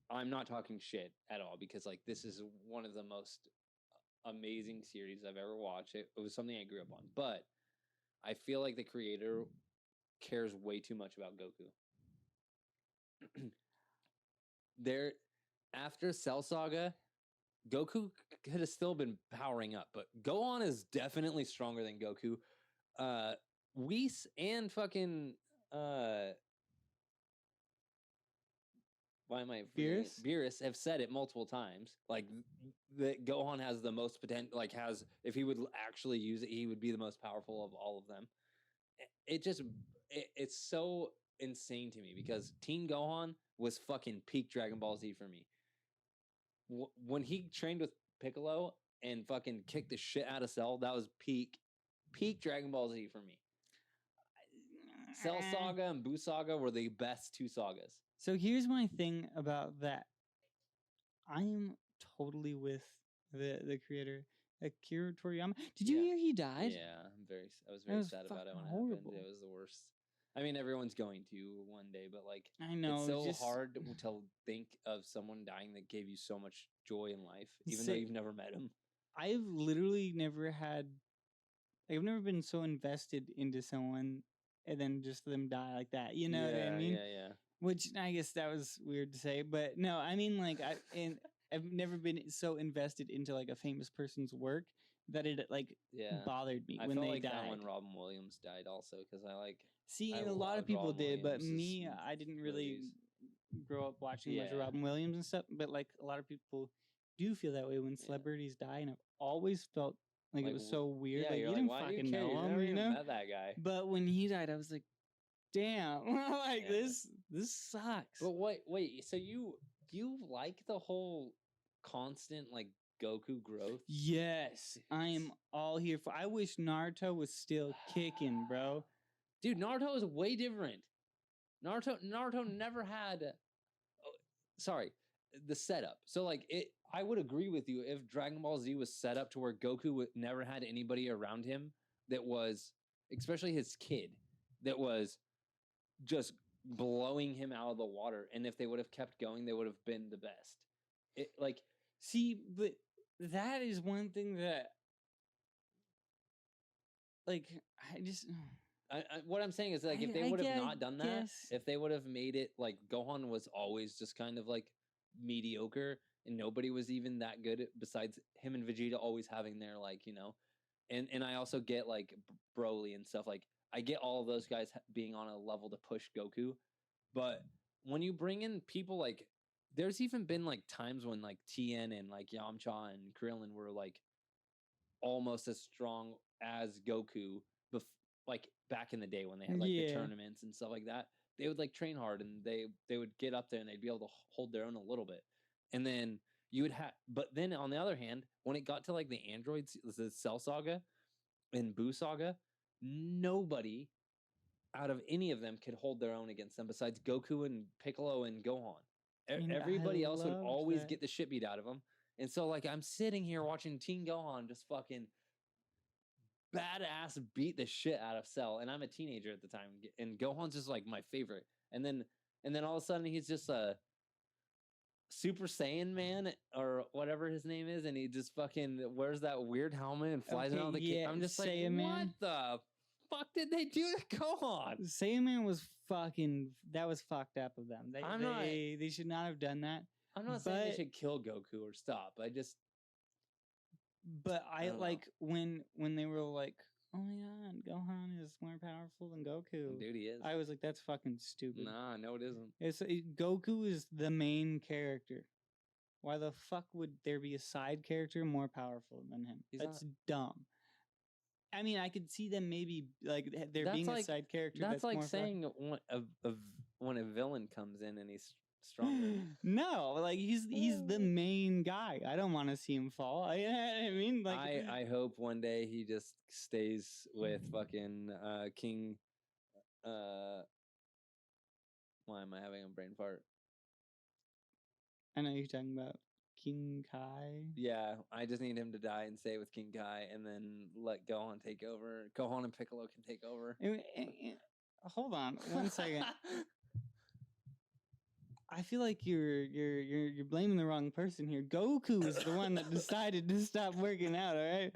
S1: I'm not talking shit at all, because like this is one of the most amazing series I've ever watched. It was something I grew up on, but I feel like the creator cares way too much about Goku. After Cell Saga, Goku could have still been powering up, but Gohan is definitely stronger than Goku. Whis and fucking why am I forgetting it?
S2: Beerus?
S1: Beerus have said it multiple times. Like that Gohan has the most potential. Like if he would actually use it, he would be the most powerful of all of them. It's so insane to me because Teen Gohan was fucking peak Dragon Ball Z for me. When he trained with Piccolo and fucking kicked the shit out of Cell, that was peak Dragon Ball Z for me. Cell Saga and Buu Saga were the best two sagas.
S2: So here's my thing about that. I am totally with the creator, Akira Toriyama. Did you hear he died?
S1: Yeah, I was very sad about it when it happened. It was the worst. I mean, everyone's going to one day, but like,
S2: I know
S1: it's so hard to think of someone dying that gave you so much joy in life, even though you've never met him.
S2: I've literally never I've never been so invested into someone and then just them die like that. You know what I mean?
S1: Yeah.
S2: Which I guess that was weird to say, but no, I mean like I've never been so invested into like a famous person's work that it like bothered me when they died.
S1: That when Robin Williams died also because
S2: and a lot of people did, but me, I didn't really grow up watching much of Robin Williams and stuff. But like a lot of people do feel that way when celebrities die, and I've always felt like it was so weird. Like you didn't fucking know him, you know?
S1: Met that guy.
S2: But when he died, I was like, damn, like this sucks.
S1: But wait, so you like the whole constant like Goku growth?
S2: Yes, I am all here for. I wish Naruto was still kicking, bro.
S1: Dude, Naruto is way different. Naruto never had. The setup. So like I would agree with you if Dragon Ball Z was set up to where Goku never had anybody around him that was, especially his kid, that was just blowing him out of the water. And if they would have kept going, they would have been the best.
S2: But that is one thing that, like,
S1: what I'm saying is like if they would have not done that, if they would have made it like Gohan was always just kind of like mediocre and nobody was even that good besides him and Vegeta always having their like, you know, and I also get like Broly and stuff. Like I get all of those guys being on a level to push Goku, but when you bring in people like there's even been like times when like Tien and like Yamcha and Krillin were like almost as strong as Goku like back in the day when they had like the tournaments and stuff like that. They would like train hard and they would get up there and they'd be able to hold their own a little bit. And then you would have, but then on the other hand, when it got to like the androids, the Cell Saga and Buu Saga, nobody out of any of them could hold their own against them besides Goku and Piccolo and Gohan. Everybody else would always get the shit beat out of them. And so like I'm sitting here watching Teen Gohan just fucking badass beat the shit out of Cell, and I'm a teenager at the time, and Gohan's just like my favorite. And then all of a sudden he's just a Super Saiyan man or whatever his name is, and he just fucking wears that weird helmet and flies around the kid. I'm just like, what the fuck did they do to Gohan?
S2: Saiyan was that was fucked up of them. They should not have done that.
S1: I'm not saying they should kill Goku or stop.
S2: But I like when they were like, oh my god, Gohan is more powerful than Goku.
S1: Dude, he is.
S2: I was like, that's fucking stupid.
S1: Nah, no, it isn't.
S2: Goku is the main character. Why the fuck would there be a side character more powerful than him? That's dumb. I mean, I could see them maybe like there being a side character.
S1: That's like saying when a villain comes in and he's stronger.
S2: No, like he's the main guy. I don't want to see him fall. I mean, like
S1: I hope one day he just stays with fucking King. Why am I having a brain fart?
S2: I know you're talking about King Kai.
S1: Yeah, I just need him to die and stay with King Kai, and then let Gohan take over. Gohan and Piccolo can take over.
S2: Hold on one second. I feel like you're blaming the wrong person here. Goku is the one that decided to stop working out. All right,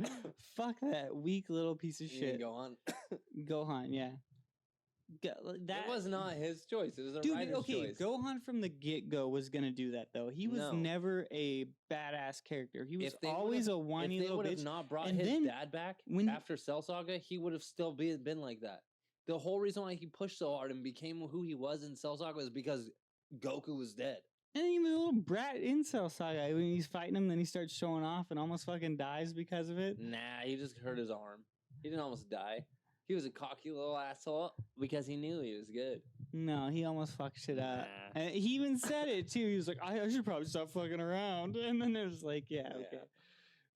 S2: fuck that weak little piece of shit.
S1: Gohan.
S2: Gohan, yeah.
S1: That was not his choice. It was a writer's choice.
S2: Gohan from the get-go was gonna do that though. He was never a badass character. He was always a whiny little bitch. If they would have
S1: not brought his dad back after Cell Saga, he would have still been like that. The whole reason why he pushed so hard and became who he was in Cell Saga was because Goku was dead.
S2: And even a little brat incel saga when he's fighting him, then he starts showing off and almost fucking dies because of it.
S1: Nah, he just hurt his arm. He didn't almost die. He was a cocky little asshole because he knew he was good.
S2: No, he almost fucked shit up.
S1: Nah.
S2: And he even said it too. He was like, I should probably stop fucking around. And then it was like, yeah, okay.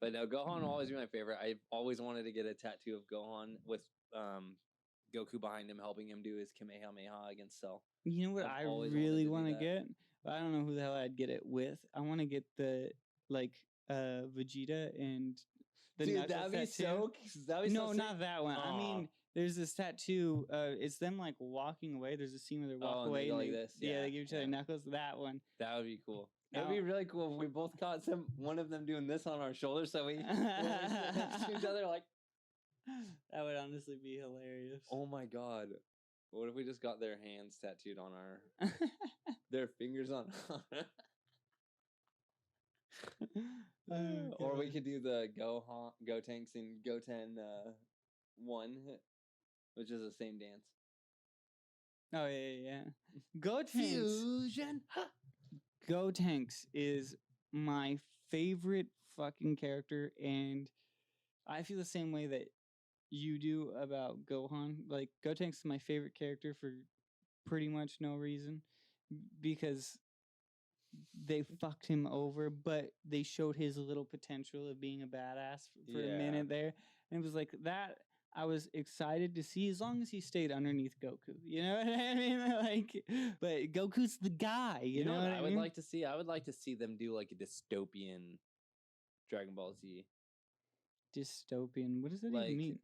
S1: But no, Gohan will always be my favorite. I've always wanted to get a tattoo of Gohan with Goku behind him, helping him do his Kamehameha against Cell.
S2: You know what
S1: I've
S2: I
S1: always
S2: really
S1: wanted
S2: want
S1: to
S2: to
S1: do
S2: get? But I don't know who the hell I'd get it with. I want to get the Vegeta and the
S1: Dude,
S2: Knuckles
S1: that'd be
S2: tattoo.
S1: that'd be
S2: No,
S1: so sick.
S2: not that one. I mean, there's this tattoo. It's them like walking away. There's a scene where they walk
S1: and
S2: away
S1: they go
S2: and
S1: like this.
S2: Yeah, they give each other
S1: yeah.
S2: knuckles. That one.
S1: That would be cool. It'd be really cool if we both caught one of them doing this on our shoulder, so we when we sit next to each other like.
S2: That would honestly be hilarious.
S1: Oh my god! What if we just got their hands tattooed on our, their fingers on? Or we could do the Gotenks and Goten 1, which is the same dance.
S2: Oh yeah. Gotenks.
S1: Fusion.
S2: Gotenks is my favorite fucking character, and I feel the same way that you do about Gohan. Like, Gotenks is my favorite character for pretty much no reason, because they fucked him over, but they showed his little potential of being a badass for a minute there. And it was like that. I was excited to see, as long as he stayed underneath Goku. You know what I mean? Like, but Goku's the guy. You know what I
S1: would
S2: mean?
S1: like to see? I would like to see them do like a dystopian Dragon Ball Z.
S2: Dystopian. What does that even mean?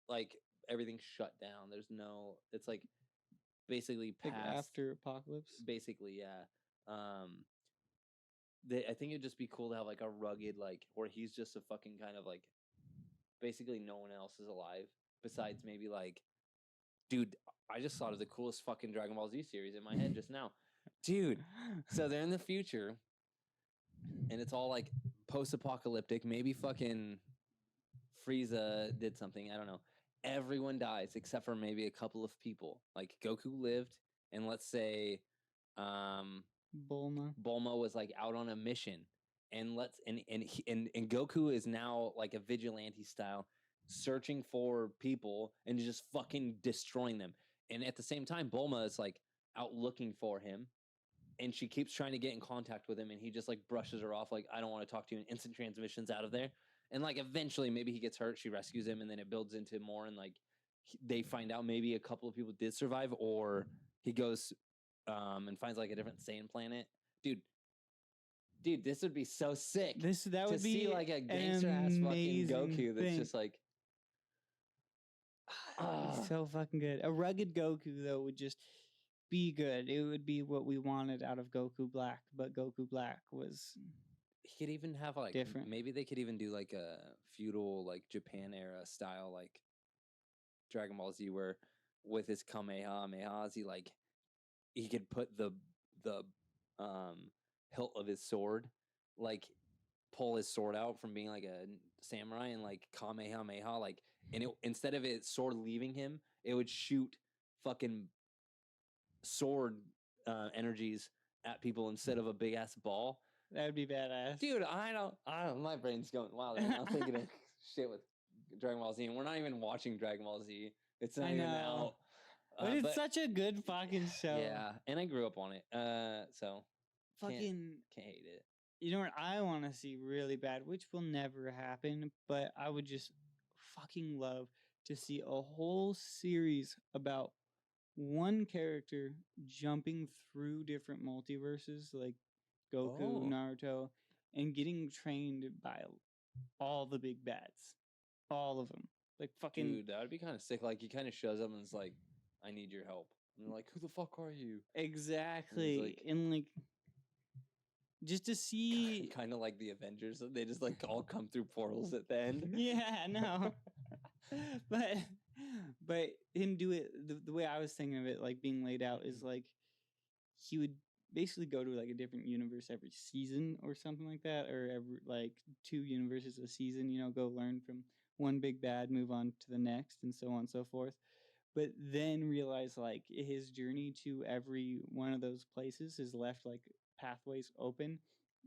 S1: Like everything's shut down. There's no. It's like basically past
S2: like after apocalypse.
S1: Basically, yeah. I think it'd just be cool to have like a rugged, like, where he's just a fucking kind of like, basically no one else is alive besides maybe like, dude, I just thought of the coolest fucking Dragon Ball Z series in my head just now. Dude, so they're in the future and it's all like post-apocalyptic. Maybe fucking Frieza did something. I don't know. Everyone dies except for maybe a couple of people. Like Goku lived, and let's say
S2: Bulma
S1: was like out on a mission, and Goku is now like a vigilante style, searching for people and just fucking destroying them. And at the same time, Bulma is like out looking for him, and she keeps trying to get in contact with him, and he just like brushes her off, like, I don't want to talk to you, and instant transmissions out of there. And like eventually maybe he gets hurt, she rescues him, and then it builds into more, and like they find out maybe a couple of people did survive, or he goes and finds like a different Saiyan planet. Dude, this would be so sick.
S2: That would be
S1: see like a gangster ass fucking Goku that's just like
S2: so fucking good. A rugged Goku though would just be good. It would be what we wanted out of Goku Black, but Goku Black was.
S1: He could even have like
S2: different.
S1: Maybe they could even do like a feudal, like Japan era style, like Dragon Ball Z, where with his Kamehamehas, he could put the hilt of his sword, like pull his sword out from being like a samurai, and like Kamehameha, like, and instead of its sword leaving him, it would shoot fucking sword energies at people instead of a big ass ball.
S2: That would be badass.
S1: Dude, I don't, my brain's going wild right now thinking of shit with Dragon Ball Z, and we're not even watching Dragon Ball Z. It's not even out.
S2: But it's such a good fucking show.
S1: Yeah, and I grew up on it. So
S2: fucking
S1: can't hate it.
S2: You know what I want to see really bad, which will never happen, but I would just fucking love to see a whole series about one character jumping through different multiverses, like Goku, Naruto, and getting trained by all the big bads. All of them. Like fucking.
S1: Dude, that would be kind of sick. Like, he kind of shows up and is like, I need your help. And they're like, who the fuck are you?
S2: Exactly. And like, just to see.
S1: Kind of like the Avengers. They just like all come through portals at the end.
S2: Yeah, no. But him do it the way I was thinking of it, like being laid out, is like he would basically go to like a different universe every season or something like that, or every like 2 universes a season, go learn from one big bad, move on to the next, and so on and so forth. but then realize like his journey to every one of those places has left like pathways open,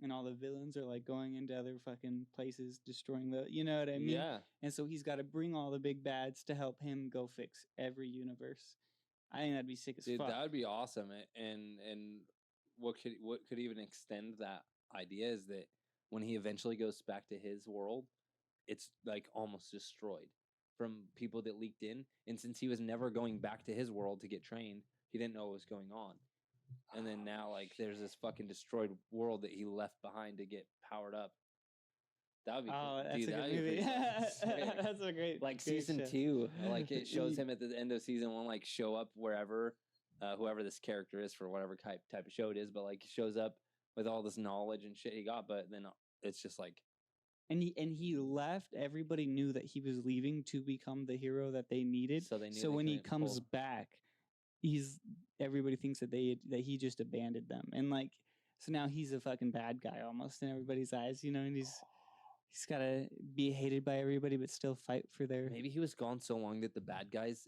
S2: and all the villains are like going into other fucking places, destroying the, you know what I mean?
S1: Yeah.
S2: And so he's got to bring all the big bads to help him go fix every universe. I think that'd be sick as
S1: Dude,
S2: fuck.
S1: that would be awesome. And what could even extend that idea is that when he eventually goes back to his world, it's like almost destroyed from people that leaked in. And since he was never going back to his world to get trained, he didn't know what was going on. And then now, like, there's this fucking destroyed world that he left behind to get powered up. That would be cool.
S2: That's
S1: Dude,
S2: a
S1: that'd
S2: good
S1: be
S2: movie.
S1: pretty fucking sick.
S2: That's a great,
S1: Like
S2: great
S1: season
S2: show.
S1: 2, like it shows him at the end of season 1, like show up wherever, whoever this character is for whatever type of show it is, but like shows up with all this knowledge and shit he got, but then it's just like.
S2: And he left. Everybody knew that he was leaving to become the hero that they needed.
S1: So they knew.
S2: So when he comes back, everybody thinks that he just abandoned them, and like so now he's a fucking bad guy almost in everybody's eyes, you know. And he's got to be hated by everybody, but still fight for their.
S1: Maybe he was gone so long that the bad guys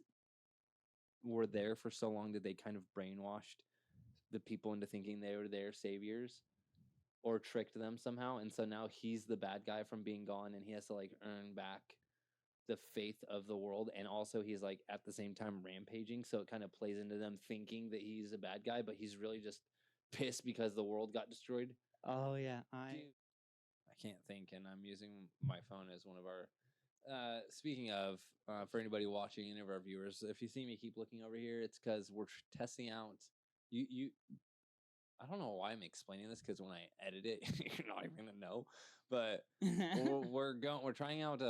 S1: were there for so long that they kind of brainwashed the people into thinking they were their saviors. Or tricked them somehow, and so now he's the bad guy from being gone, and he has to like earn back the faith of the world, and also he's like at the same time rampaging, so it kind of plays into them thinking that he's a bad guy, but he's really just pissed because the world got destroyed.
S2: Oh yeah,
S1: I can't think, and I'm using my phone as one of our. Speaking of, for anybody watching, any of our viewers, if you see me keep looking over here, it's because we're testing out. You I don't know why I'm explaining this, because when I edit it, you're not even gonna know. But we're trying out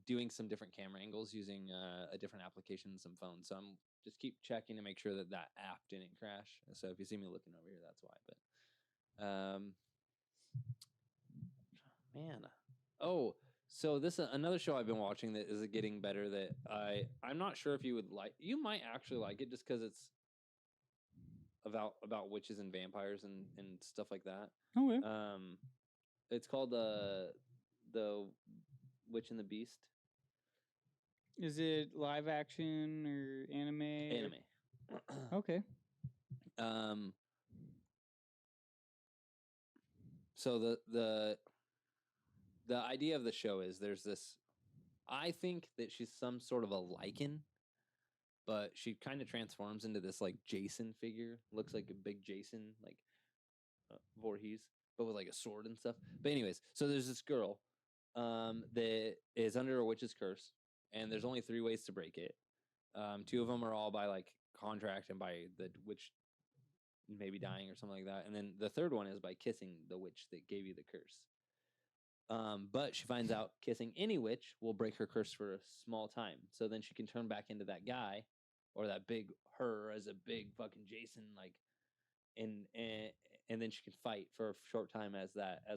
S1: doing some different camera angles using a different application and some phones. So I'm just keep checking to make sure that app didn't crash. So if you see me looking over here, that's why. But man, so this is another show I've been watching that is getting better. That I'm not sure if you would like. You might actually like it just because it's about witches and vampires and stuff like that.
S2: Okay.
S1: It's called the Witch and the Beast.
S2: Is it live action or anime?
S1: Anime.
S2: Okay.
S1: So the idea of the show is there's this. I think that she's some sort of a lichen, but she kind of transforms into this like Jason figure. Looks like a big Jason, like Voorhees, but with like a sword and stuff. But anyways, so there's this girl that is under a witch's curse, and there's only 3 ways to break it. 2 of them are all by like contract and by the witch maybe dying or something like that. And then the 3rd one is by kissing the witch that gave you the curse. But she finds out kissing any witch will break her curse for a small time. So then she can turn back into that guy or that big her as a big fucking Jason, like, and then she can fight for a short time as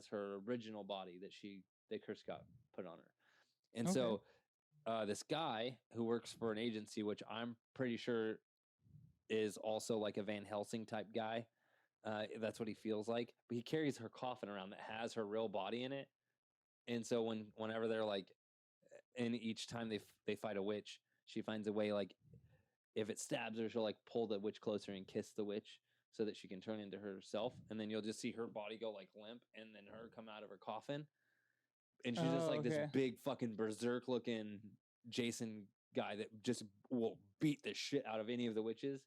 S1: her original body that the curse got put on her. And so this guy who works for an agency, which I'm pretty sure is also like a Van Helsing type guy. That's what he feels like. But he carries her coffin around that has her real body in it. And so whenever they're like, and each time they fight a witch, she finds a way, like, if it stabs her, she'll like pull the witch closer and kiss the witch so that she can turn into herself. And then you'll just see her body go like limp and then her come out of her coffin. And she's just like this big fucking berserk looking Jason guy that just will beat the shit out of any of the witches.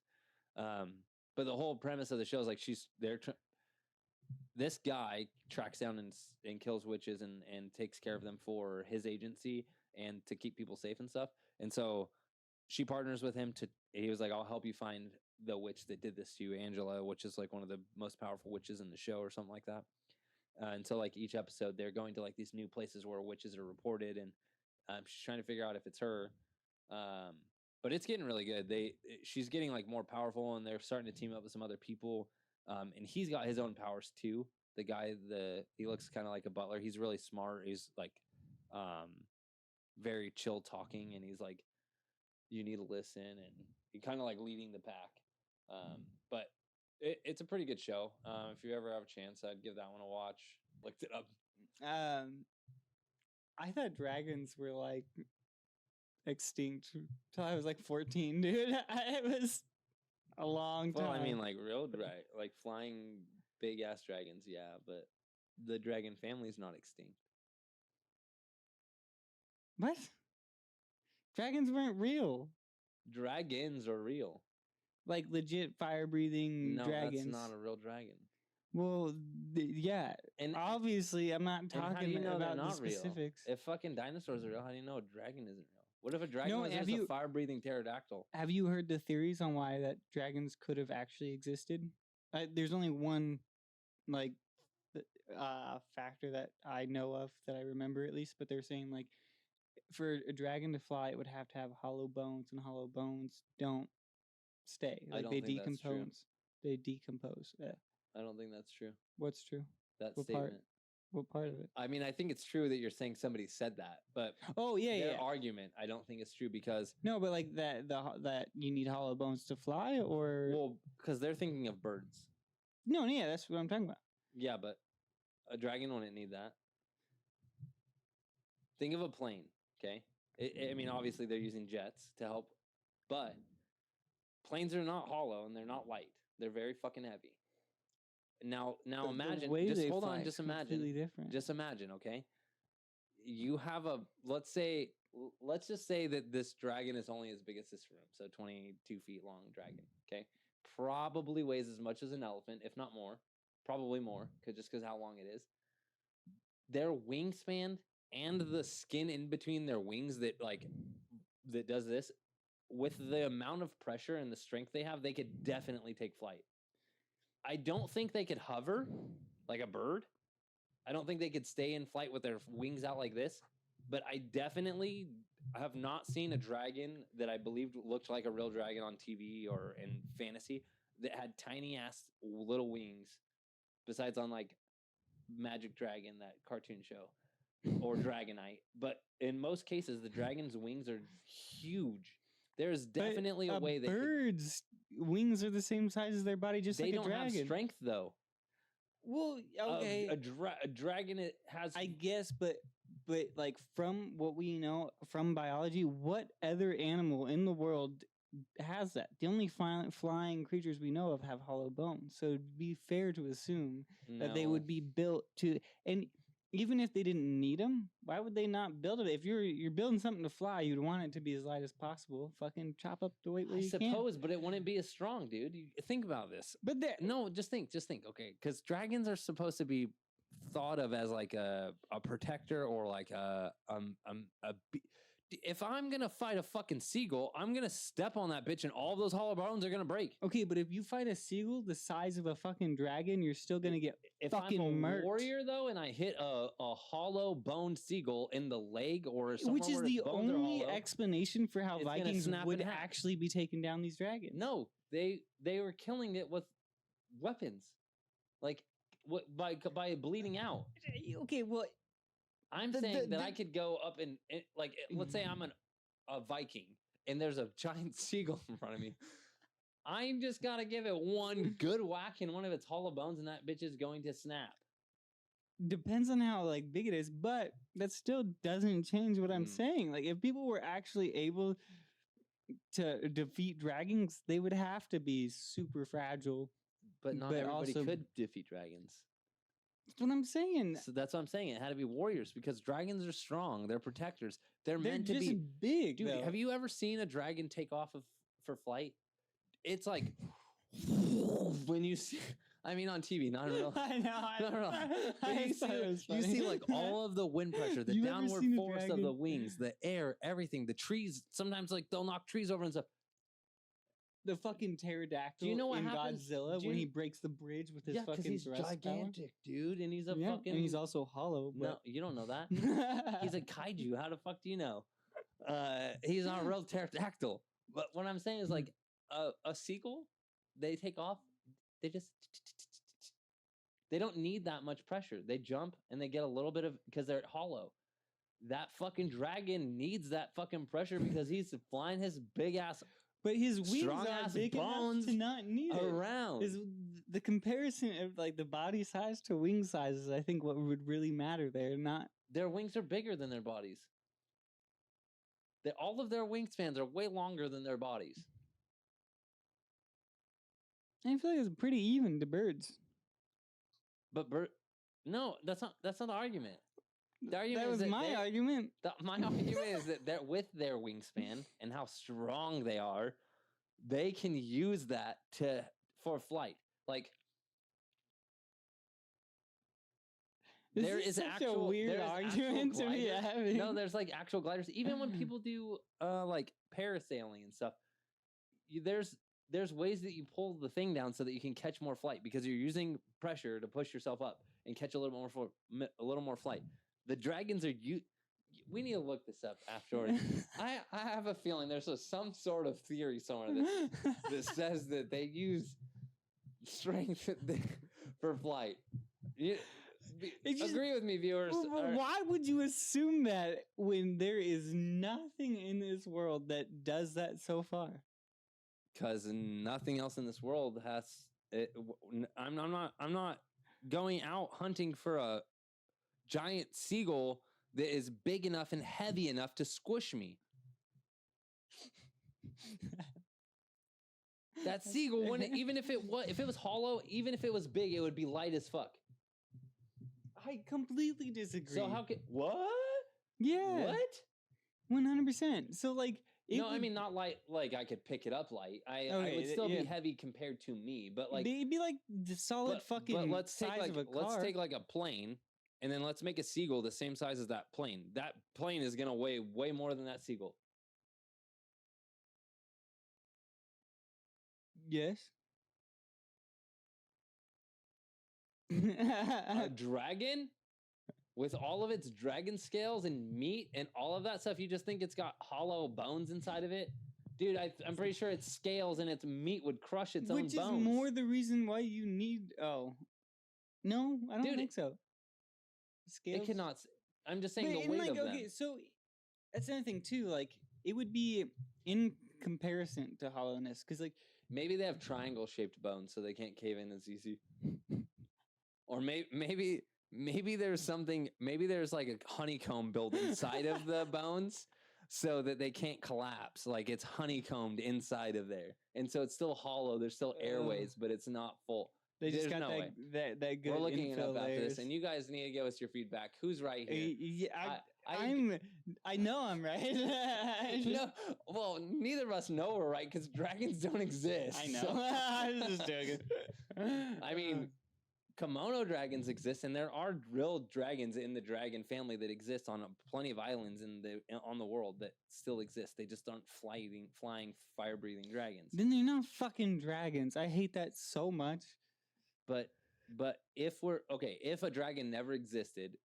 S1: But the whole premise of the show is like she's there. This guy tracks down and kills witches and takes care of them for his agency and to keep people safe and stuff. And so she partners with him he was like, I'll help you find the witch that did this to you, Angela, which is like one of the most powerful witches in the show or something like that. And so like each episode, they're going to like these new places where witches are reported, and she's trying to figure out if it's her. But it's getting really good. She's getting like more powerful, and they're starting to team up with some other people. And he's got his own powers too. The guy, he looks kind of like a butler. He's really smart. He's like very chill talking, and he's like, you need to listen, and he kind of like leading the pack. But it's a pretty good show. If you ever have a chance, I'd give that one a watch. Looked it up.
S2: I thought dragons were like extinct till I was like 14, dude. It was a long time.
S1: Well, I mean, like like flying big ass dragons, yeah, but the dragon family is not extinct.
S2: What? Dragons weren't real.
S1: Dragons are real.
S2: Like legit fire-breathing dragons.
S1: No, that's not a real dragon.
S2: Well, yeah.
S1: And
S2: obviously, I'm not talking about the specifics.
S1: Real? If fucking dinosaurs are real, how do you know a dragon isn't real? What if a dragon was just a fire-breathing pterodactyl?
S2: Have you heard the theories on why that dragons could have actually existed? There's only one, like, factor that I know of that I remember at least, but they're saying like, for a dragon to fly, it would have to have hollow bones, and hollow bones don't stay. Like they decompose. They decompose. Yeah.
S1: I don't think that's true.
S2: What's true?
S1: That statement.
S2: What part of it?
S1: I mean, I think it's true that you're saying somebody said that, but their argument, I don't think it's true because
S2: but like that you need hollow bones to fly, or
S1: because they're thinking of birds.
S2: No, yeah, that's what I'm talking about.
S1: Yeah, but a dragon wouldn't need that. Think of a plane, okay? I mean, obviously they're using jets to help, but planes are not hollow and they're not light. They're very fucking heavy. Now imagine, just imagine, okay? You have let's just say that this dragon is only as big as this room, so 22 feet long dragon, okay? Probably weighs as much as an elephant, if not more, probably more, because how long it is. Their wingspan and the skin in between their wings that does this, with the amount of pressure and the strength they have, they could definitely take flight. I don't think they could hover like a bird. I don't think they could stay in flight with their wings out like this. But I definitely have not seen a dragon that I believed looked like a real dragon on TV or in fantasy that had tiny ass little wings, besides on like Magic Dragon, that cartoon show, or Dragonite. But in most cases, the dragon's wings are huge. There's definitely a way that
S2: birds' wings are the same size as their body, just like a dragon. They don't have
S1: strength, though.
S2: Well, okay,
S1: a dragon it has,
S2: I guess, but like from what we know from biology, what other animal in the world has that? The only flying creatures we know of have hollow bones, so it'd be fair to assume that they would be built to. And even if they didn't need them, why would they not build it? If you're building something to fly, you'd want it to be as light as possible. Fucking chop up the weight where you can. I
S1: suppose, but it wouldn't be as strong, dude. Think about this.
S2: But
S1: just think. Okay, because dragons are supposed to be thought of as like a protector, or like if I'm gonna fight a fucking seagull, I'm gonna step on that bitch and all those hollow bones are gonna break.
S2: Okay, but if you fight a seagull the size of a fucking dragon, you're still gonna get fucking murked.
S1: Warrior though, and I hit a hollow boned seagull in the leg or somewhere,
S2: which is the only explanation for how Vikings would actually be taking down these dragons.
S1: No, they were killing it with weapons, like by bleeding out.
S2: Okay, well.
S1: I'm saying that I could go up and like, let's say I'm a Viking and there's a giant seagull in front of me. I just gotta give it one good whack in one of its hollow bones, and that bitch is going to snap.
S2: Depends on how like big it is, but that still doesn't change what I'm saying. Like, if people were actually able to defeat dragons, they would have to be super fragile.
S1: But not everybody could defeat dragons.
S2: That's what I'm saying.
S1: So that's what I'm saying. It had to be warriors because dragons are strong. They're protectors. They're meant to be
S2: big.
S1: Dude, have you ever seen a dragon take off for flight? It's like when you see. I mean, on TV, not real.
S2: I know.
S1: You see like all of the wind pressure, the downward force of the wings, the air, everything, the trees. Sometimes like they'll knock trees over and stuff.
S2: The fucking pterodactyl in Godzilla when he breaks the bridge with his fucking
S1: he's
S2: thrust
S1: gigantic, dude, and he's
S2: and he's also hollow. But...
S1: No, you don't know that. He's a kaiju. How the fuck do you know? He's not a real pterodactyl. But what I'm saying is like a seagull, they take off. They don't need that much pressure. They jump and they get a little bit of because they're hollow. That fucking dragon needs that fucking pressure because he's flying his big ass.
S2: But his wings are big enough to not need
S1: around.
S2: The comparison of like the body size to wing size is, I think, what would really matter there. Not
S1: their wings are bigger than their bodies. all of their wingspans are way longer than their bodies.
S2: I feel like it's pretty even to birds.
S1: But no, that's not the argument. The argument
S2: That was my argument.
S1: My argument is that they're with their wingspan and how strong they are, they can use that for flight. Like there is
S2: such
S1: actual
S2: a weird argument to be having.
S1: No, there's like actual gliders. Even when people do like parasailing and stuff, there's ways that you pull the thing down so that you can catch more flight because you're using pressure to push yourself up and catch a little more flight. The dragons are we need to look this up afterwards. I have a feeling there's some sort of theory somewhere that says that they use strength for flight. Agree with me, viewers.
S2: Why would you assume that when there is nothing in this world that does that so far?
S1: Because nothing else in this world has. I'm not going out hunting for a giant seagull that is big enough and heavy enough to squish me. That seagull wouldn't, even if it was hollow, even if it was big, it would be light as fuck.
S2: I completely disagree.
S1: So how what?
S2: Yeah.
S1: What?
S2: 100%. So like
S1: I mean not light like I could pick it up light. I would still be heavy compared to me, but like
S2: they'd be like the solid fucking
S1: but let's
S2: size
S1: take
S2: of a car.
S1: Let's take like a plane and then let's make a seagull the same size as that plane. That plane is gonna weigh way more than that seagull.
S2: Yes.
S1: A dragon with all of its dragon scales and meat and all of that stuff, you just think it's got hollow bones inside of it? Dude, I'm pretty sure its scales and its meat would crush its own bones.
S2: Which is more the reason why you need... Oh. No, I don't think so. Scales?
S1: It cannot... I'm just saying the weight of them.
S2: Okay, so that's another thing too. Like, it would be in comparison to hollowness. Because, like...
S1: Maybe they have triangle-shaped bones, so they can't cave in as easy. Or maybe there's something, maybe there's like a honeycomb built inside of the bones so that they can't collapse. Like it's honeycombed inside of there. And so it's still hollow. There's still airways, but it's not full.
S2: They just got that good.
S1: We're looking it up
S2: layers.
S1: after this, and you guys need to give us your feedback. Who's right here?
S2: Yeah, I know I'm right.
S1: No, well, neither of us know we're right because dragons don't exist.
S2: I know.
S1: So.
S2: I'm just joking.
S1: I mean, kimono dragons exist, and there are real dragons in the dragon family that exist on plenty of islands on the world that still exist. They just aren't flying, fire-breathing dragons.
S2: Then they're not fucking dragons. I hate that so much.
S1: But if a dragon never existed,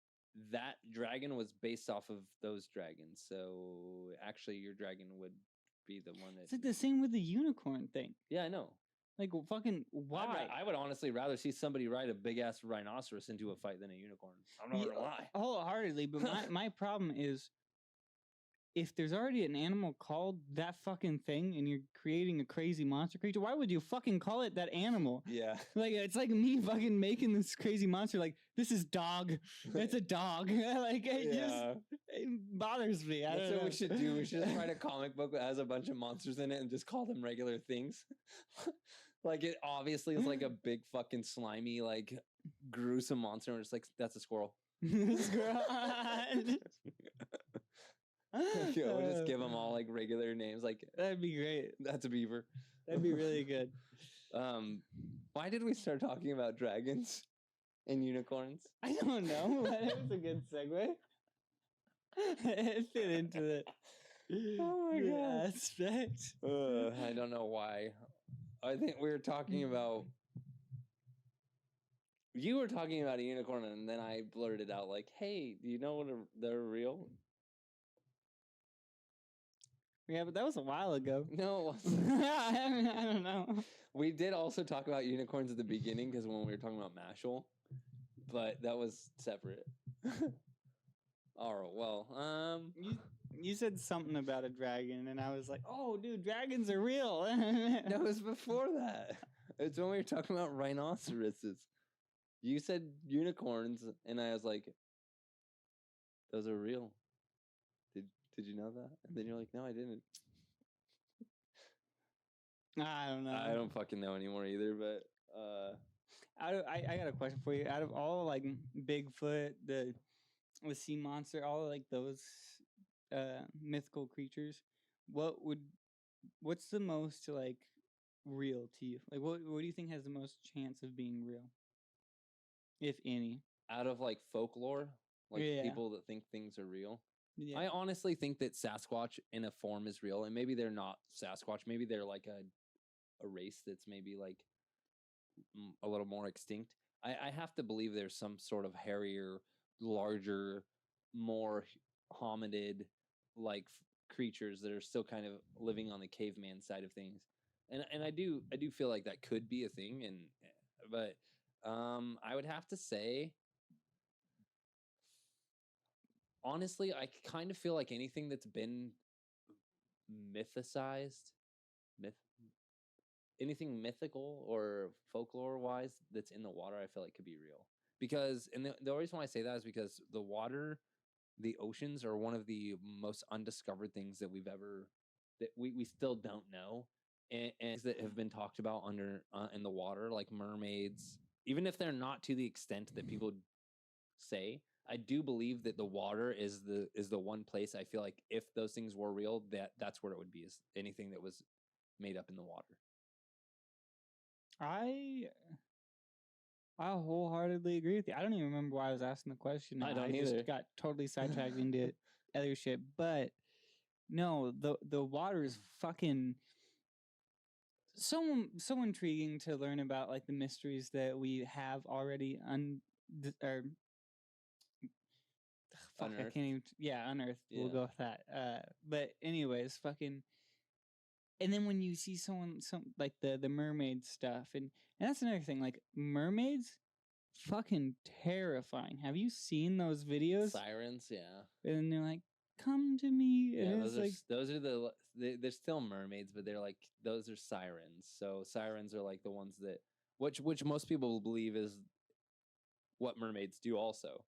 S1: that dragon was based off of those dragons. So actually, your dragon would be the one that.
S2: It's like the same with the unicorn thing.
S1: Yeah, I know.
S2: Like, fucking, why?
S1: I would honestly rather see somebody ride a big-ass rhinoceros into a fight than a unicorn. I'm not gonna lie.
S2: Wholeheartedly, but my problem is, if there's already an animal called that fucking thing and you're creating a crazy monster creature, why would you fucking call it that animal?
S1: Yeah.
S2: Like, it's like me fucking making this crazy monster, like, this is dog. It's a dog. Like, it bothers me.
S1: That's what we should do. We should just write a comic book that has a bunch of monsters in it and just call them regular things. Like, it obviously is like a big fucking slimy, like, gruesome monster. And it's like, that's a squirrel.
S2: Squirrel.
S1: We'll just give them all like regular names. Like
S2: that'd be great.
S1: That's a beaver.
S2: That'd be really good.
S1: Why did we start talking about dragons and unicorns?
S2: I don't know, but it was a good segue. It fit into it.
S1: Oh my god!
S2: Aspect.
S1: I don't know why. I think we were talking about. You were talking about a unicorn, and then I blurted out like, "Hey, do you know what they're real?"
S2: Yeah, but that was a while ago.
S1: No, it wasn't.
S2: I don't know.
S1: We did also talk about unicorns at the beginning because when we were talking about Mashal, but that was separate. All right, well,
S2: you said something about a dragon, and I was like, "Oh, dude, dragons are real."
S1: No, it was before that. It's when we were talking about rhinoceroses. You said unicorns, and I was like, "Those are real." Did you know that? And then you're like, no, I didn't.
S2: I don't know.
S1: I don't fucking know anymore either, but
S2: I got a question for you. Out of all like Bigfoot, the sea monster, all like those mythical creatures, what's the most like real to you? Like what do you think has the most chance of being real? If any.
S1: out of like folklore, like
S2: Yeah.
S1: people that think things are real.
S2: Yeah.
S1: I honestly think that Sasquatch in a form is real, and maybe they're not Sasquatch. Maybe they're like a race that's maybe like a little more extinct. I have to believe there's some sort of hairier, larger, more hominid like creatures that are still kind of living on the caveman side of things, and I do feel like that could be a thing, and but I would have to say, honestly, I kind of feel like anything that's been mythicized, myth, anything mythical or folklore wise that's in the water, I feel like could be real. Because, and the reason why I say that is because the water, the oceans are one of the most undiscovered things that we still don't know. And that have been talked about under in the water, like mermaids, even if they're not to the extent that people say. I do believe that the water is the one place I feel like if those things were real, that's where it would be, is anything that was made up in the water.
S2: I wholeheartedly agree with you. I don't even remember why I was asking the question.
S1: I don't
S2: just
S1: either.
S2: got totally sidetracked into other shit. But no, the water is fucking so intriguing to learn about, like the mysteries that we have already or fuck,
S1: Unearthed.
S2: I can't even. Yeah, unearthed. Yeah. We'll go with that. But anyways, fucking. And then when you see some like the mermaid stuff, and that's another thing. Like mermaids, fucking terrifying. Have you seen those videos?
S1: Sirens, yeah.
S2: And they're like, "Come to me."
S1: Yeah,
S2: and
S1: those are they're still mermaids, but they're like, those are sirens. So sirens are like the ones that which most people believe is what mermaids do also.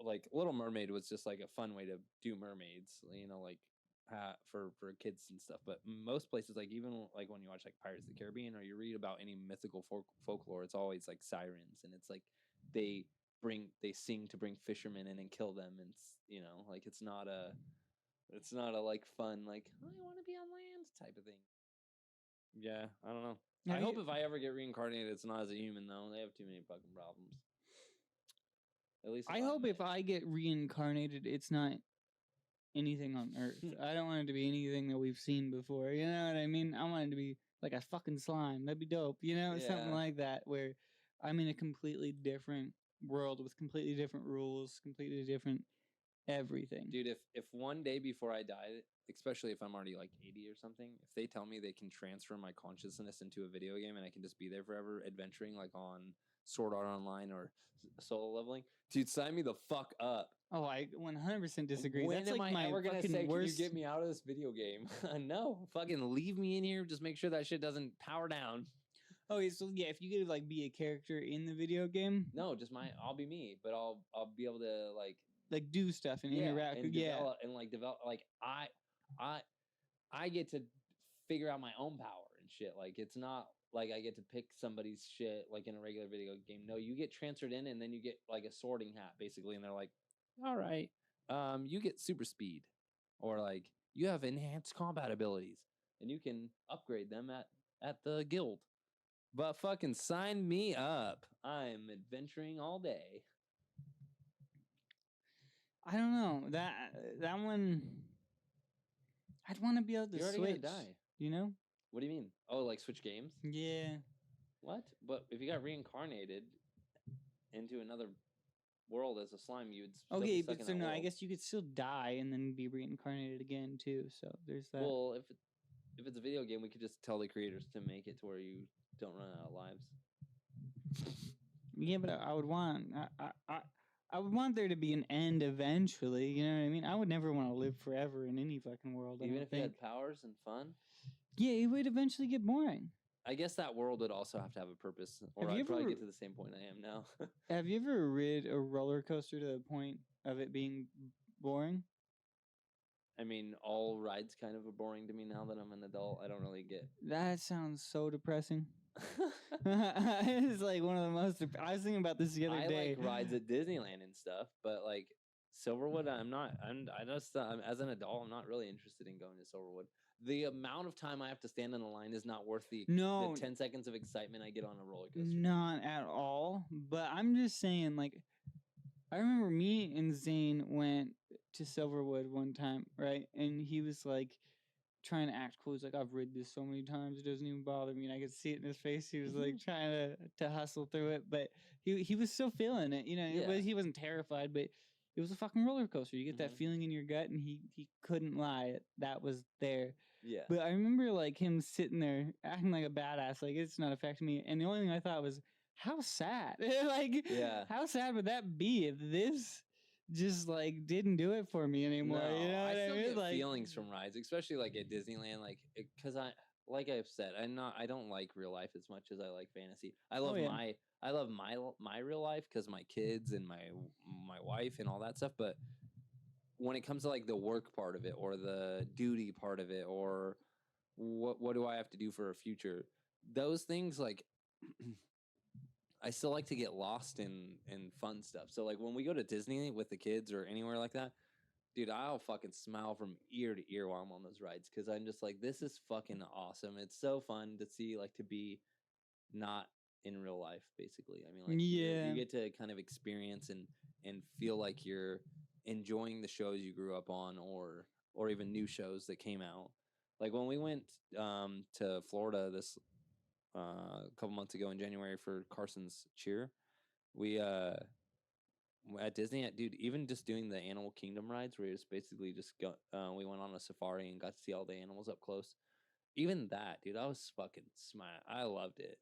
S1: Like Little Mermaid was just like a fun way to do mermaids, like for kids and stuff. But most places, like even like when you watch like Pirates of the Caribbean or you read about any mythical folklore, it's always like sirens, and it's like they sing to bring fishermen in and kill them, and like it's not a like fun like I want to be on land type of thing. Yeah, I don't know. I hope if I ever get reincarnated, it's not as a human though. They have too many fucking problems. At least
S2: I hope if I get reincarnated, it's not anything on Earth. I don't want it to be anything that we've seen before. You know what I mean? I want it to be like a fucking slime. That'd be dope. Something like that, where I'm in a completely different world with completely different rules, completely different everything.
S1: Dude, if one day before I die, especially if I'm already like 80 or something, if they tell me they can transfer my consciousness into a video game and I can just be there forever adventuring like on Sword Art Online or solo leveling, dude, sign me the fuck up.
S2: Oh, I 100% disagree.
S1: When
S2: That's
S1: am
S2: like
S1: I ever gonna say,
S2: worst...
S1: can you get me out of this video game? No, fucking leave me in here. Just make sure that shit doesn't power down.
S2: Okay, so yeah, if you could like be a character in the video game,
S1: no, just I'll be me, but I'll be able to like
S2: do stuff and interact
S1: and develop and like develop. Like I get to figure out my own power and shit. Like it's not like I get to pick somebody's shit like in a regular video game. No, you get transferred in and then you get like a sorting hat basically, and they're like, all right, you get super speed, or like you have enhanced combat abilities, and you can upgrade them at the guild. But fucking sign me up. I'm adventuring all day.
S2: I don't know. That one, I'd want to be able to
S1: You're already
S2: switch.
S1: gonna die.
S2: You know?
S1: What do you mean? Oh, like switch games?
S2: Yeah.
S1: What? But if you got reincarnated into another world as a slime, you'd still be stuck in that world.
S2: I guess you could still die and then be reincarnated again too. So there's that.
S1: Well, if it's a video game, we could just tell the creators to make it to where you don't run out of lives.
S2: Yeah, but I would want I would want there to be an end eventually. You know what I mean? I would never want to live forever in any fucking world.
S1: Even if you had powers and fun?
S2: Yeah, it would eventually get boring.
S1: I guess that world would also have to have a purpose, or I'd probably get to the same point I am now.
S2: Have you ever rid a roller coaster to the point of it being boring?
S1: I mean, all rides kind of are boring to me now that I'm an adult. I don't really get.
S2: That sounds so depressing. It's like one of the most. I was thinking about this the other
S1: I
S2: day.
S1: like rides at Disneyland and stuff, but like Silverwood, I'm not. I just as an adult, I'm not really interested in going to Silverwood. The amount of time I have to stand in the line is not worth the 10 seconds of excitement I get on a roller coaster.
S2: Not at all. But I'm just saying, like, I remember me and Zane went to Silverwood one time, right? And he was like trying to act cool. He's like, I've rid this so many times, it doesn't even bother me. And I could see it in his face. He was like trying to hustle through it, but he was still feeling it, you know.
S1: Yeah.
S2: He wasn't terrified, but it was a fucking roller coaster. You get that feeling in your gut, and he couldn't lie. That was there.
S1: Yeah.
S2: But I remember like him sitting there acting like a badass, like it's not affecting me. And the only thing I thought was, how sad. Like, how sad would that be if this just like didn't do it for me anymore?
S1: No,
S2: you know what
S1: I still
S2: mean?
S1: get
S2: Like,
S1: feelings from rides, especially like at Disneyland, like because like I've said, I don't like real life as much as I like fantasy. I love my real life because my kids and my wife and all that stuff. But when it comes to like the work part of it or the duty part of it or what do I have to do for a future, those things like. I still like to get lost in fun stuff. So like when we go to Disney with the kids or anywhere like that, dude, I'll fucking smile from ear to ear while I'm on those rides because I'm just like, this is fucking awesome. It's so fun to see, like, to be not in real life, basically. I mean, like, you get to kind of experience and feel like you're enjoying the shows you grew up on or even new shows that came out. Like when we went to Florida this a couple months ago in January for Carson's cheer, we at Disney, dude, even just doing the Animal Kingdom rides where it's basically just we went on a safari and got to see all the animals up close. Even that, dude, I was fucking smart. I loved it.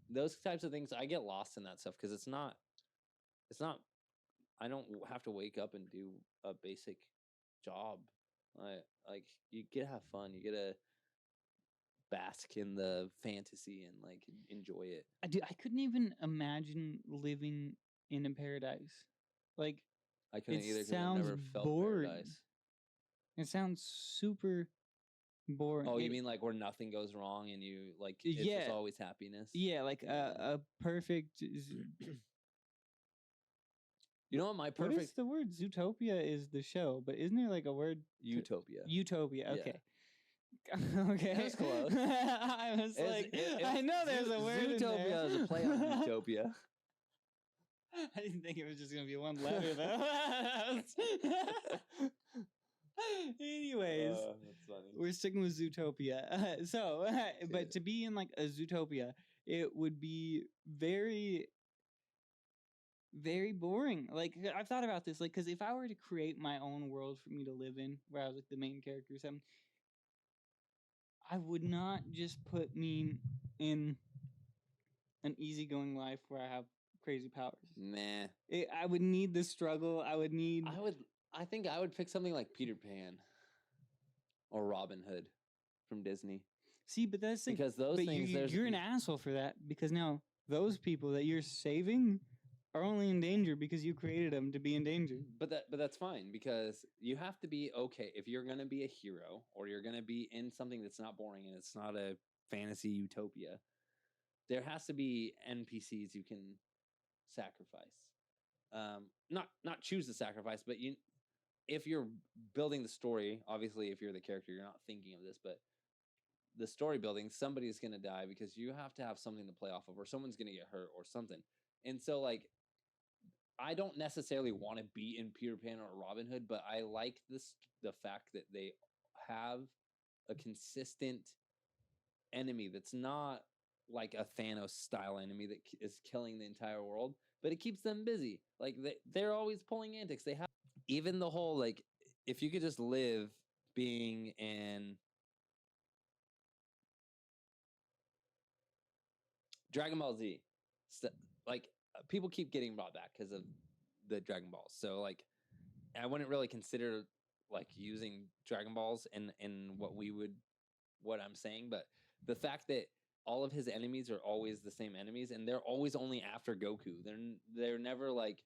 S1: Those types of things, I get lost in that stuff because it's not. I don't have to wake up and do a basic job. Like you get to have fun. You get to bask in the fantasy and like enjoy it.
S2: I couldn't even imagine living in a paradise. Like,
S1: I couldn't either because I've
S2: sounds
S1: never felt
S2: boring.
S1: paradise.
S2: It sounds super boring.
S1: Oh, you mean like where nothing goes wrong and you like it's just always happiness?
S2: Yeah, like a perfect.
S1: You know what my perfect?
S2: What is the word? Zootopia is the show, but isn't there like a word?
S1: Utopia.
S2: Utopia. Okay.
S1: Yeah.
S2: Okay.
S1: That was close.
S2: I was I know there's a word.
S1: Zootopia is a play on Utopia.
S2: I didn't think it was just gonna be one letter though. Anyways,
S1: that's funny.
S2: We're sticking with Zootopia. But to be in like a Zootopia, it would be very, very boring. Like I've thought about this, like, because if I were to create my own world for me to live in, where I was like the main character or something, I would not just put me in an easygoing life where I have crazy powers.
S1: Nah.
S2: I would need the struggle.
S1: I think I would pick something like Peter Pan or Robin Hood from Disney.
S2: See, but that's the
S1: because those things.
S2: You're an asshole for that because now those people that you're saving are only in danger because you created them to be in danger.
S1: But that's fine because you have to be okay if you're gonna be a hero or you're gonna be in something that's not boring and it's not a fantasy utopia. There has to be NPCs you can sacrifice. Not choose to sacrifice, but if you're building the story, obviously if you're the character, you're not thinking of this, but the story building, somebody's going to die because you have to have something to play off of or someone's going to get hurt or something. And so like, I don't necessarily want to be in Peter Pan or Robin Hood, but I like the fact that they have a consistent enemy that's not like a Thanos style enemy that is killing the entire world, but it keeps them busy. Like they're always pulling antics. They have even the whole, like, if you could just live being in Dragon Ball Z, like people keep getting brought back because of the Dragon Balls. So like, I wouldn't really consider like using Dragon Balls in what I'm saying, but the fact that all of his enemies are always the same enemies and they're always only after Goku. They're never like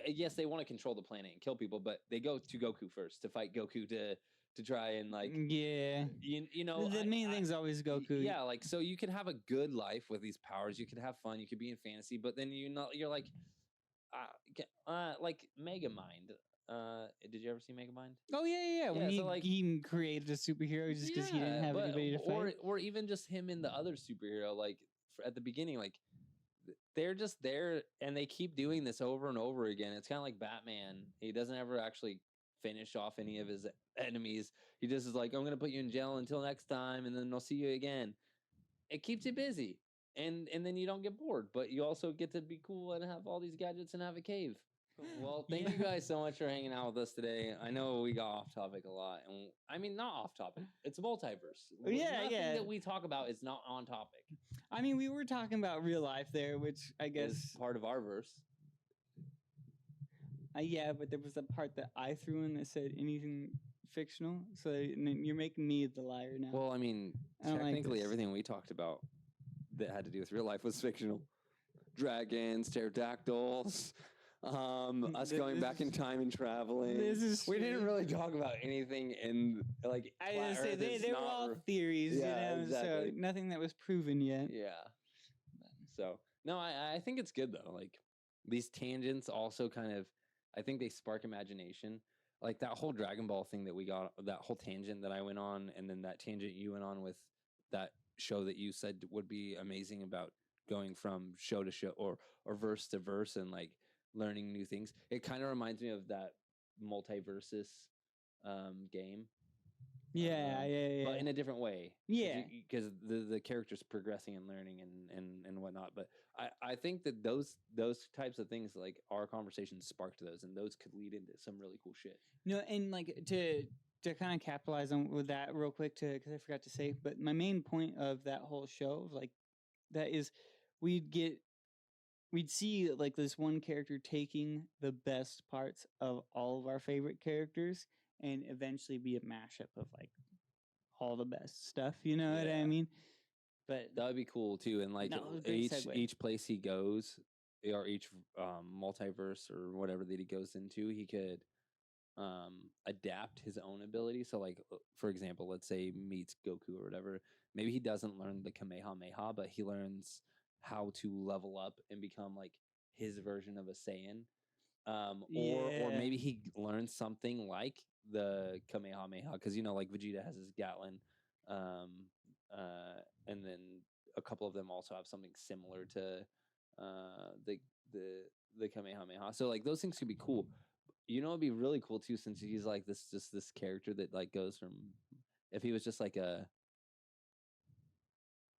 S1: yes, they want to control the planet and kill people, but they go to Goku first to fight Goku to try and like you know
S2: the main thing's always Goku.
S1: Yeah, like so you can have a good life with these powers. You could have fun. You could be in fantasy, but then you're like Megamind. Did you ever see Megamind?
S2: Oh yeah. When he created a superhero just because he didn't have anybody to fight,
S1: or even just him and the other superhero. Like at the beginning, like they're just there, and they keep doing this over and over again. It's kind of like Batman. He doesn't ever actually finish off any of his enemies. He just is like, I'm gonna put you in jail until next time, and then I'll see you again. It keeps you busy, and then you don't get bored, but you also get to be cool and have all these gadgets and have a cave. Well, thank you guys so much for hanging out with us today. I know we got off topic a lot, and I mean not off topic. It's a multiverse. Nothing that we talk about is not on topic.
S2: I mean, we were talking about real life there, which I guess
S1: is part of our verse.
S2: Yeah, but there was a part that I threw in that said anything fictional. So you're making me the liar now.
S1: Well, I mean, technically everything we talked about that had to do with real life was fictional. Dragons, pterodactyls, us going back in time and traveling. We didn't really talk about anything in like.
S2: I was gonna say they were all theories, exactly. So nothing that was proven yet.
S1: Yeah. So no, I think it's good though. Like these tangents also kind of, I think they spark imagination. Like that whole Dragon Ball thing that we got, that whole tangent that I went on, and then that tangent you went on with that show that you said would be amazing about going from show to show or verse to verse and like learning new things. It kind of reminds me of that Multiverse game.
S2: Yeah.
S1: But in a different way.
S2: Yeah.
S1: Because the character's progressing and learning and whatnot. But I think that those types of things, like our conversations sparked those, and those could lead into some really cool shit.
S2: No, and like to kind of capitalize on with that real quick, because I forgot to say, but my main point of that whole show, like that is we'd see like this one character taking the best parts of all of our favorite characters and eventually be a mashup of like all the best stuff, you know what I mean? But
S1: that would be cool too. And like each place he goes, or each multiverse or whatever that he goes into, he could adapt his own ability. So like for example, let's say he meets Goku or whatever, maybe he doesn't learn the Kamehameha, but he learns how to level up and become like his version of a Saiyan. Or maybe he learns something like the Kamehameha, because like Vegeta has his Gatling, and then a couple of them also have something similar to the Kamehameha. So like those things could be cool. It'd be really cool too, since he's like this character that like goes from, if he was just like a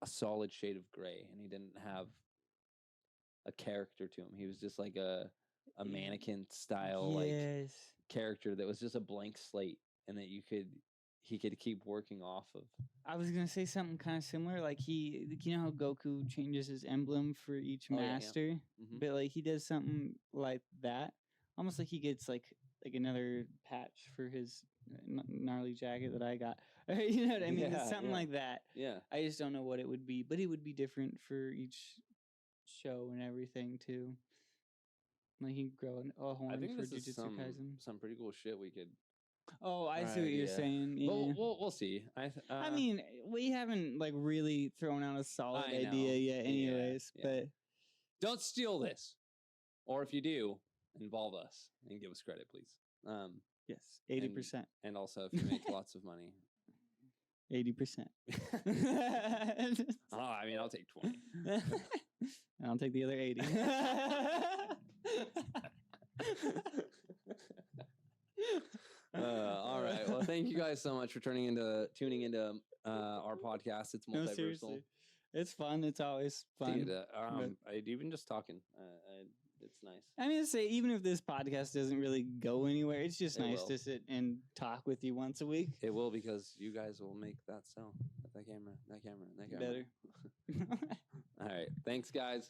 S1: solid shade of gray and he didn't have a character to him. He was just like a mannequin style like character that was just a blank slate, and that he could keep working off of.
S2: I was gonna say something kind of similar, like how Goku changes his emblem for each master, yeah. Mm-hmm. But like he does something like that, almost like he gets like another patch for his gnarly jacket that I got. You know what I mean? It's something like that.
S1: Yeah.
S2: I just don't know what it would be, but it would be different for each show and everything too. Like he could grow a horn for Jujutsu Kaisen.
S1: Some pretty cool shit we could.
S2: Oh, I see what you're saying. Yeah.
S1: We'll see.
S2: I mean, we haven't like really thrown out a solid idea yet, anyways. Yeah. But
S1: don't steal this, or if you do, involve us and give us credit, please.
S2: Yes, 80%.
S1: And also, if you make lots of money,
S2: 80%.
S1: I mean, I'll take 20.
S2: I'll take the other 80.
S1: All right. Well, thank you guys so much for tuning into our podcast. It's Multiversal. No, seriously.
S2: It's fun. It's always fun.
S1: Dude, even just talking, it's nice.
S2: I'm gonna say, even if this podcast doesn't really go anywhere, it's just nice to sit and talk with you once a week.
S1: It will, because you guys will make that sound. That camera.
S2: Better.
S1: All right. Thanks, guys.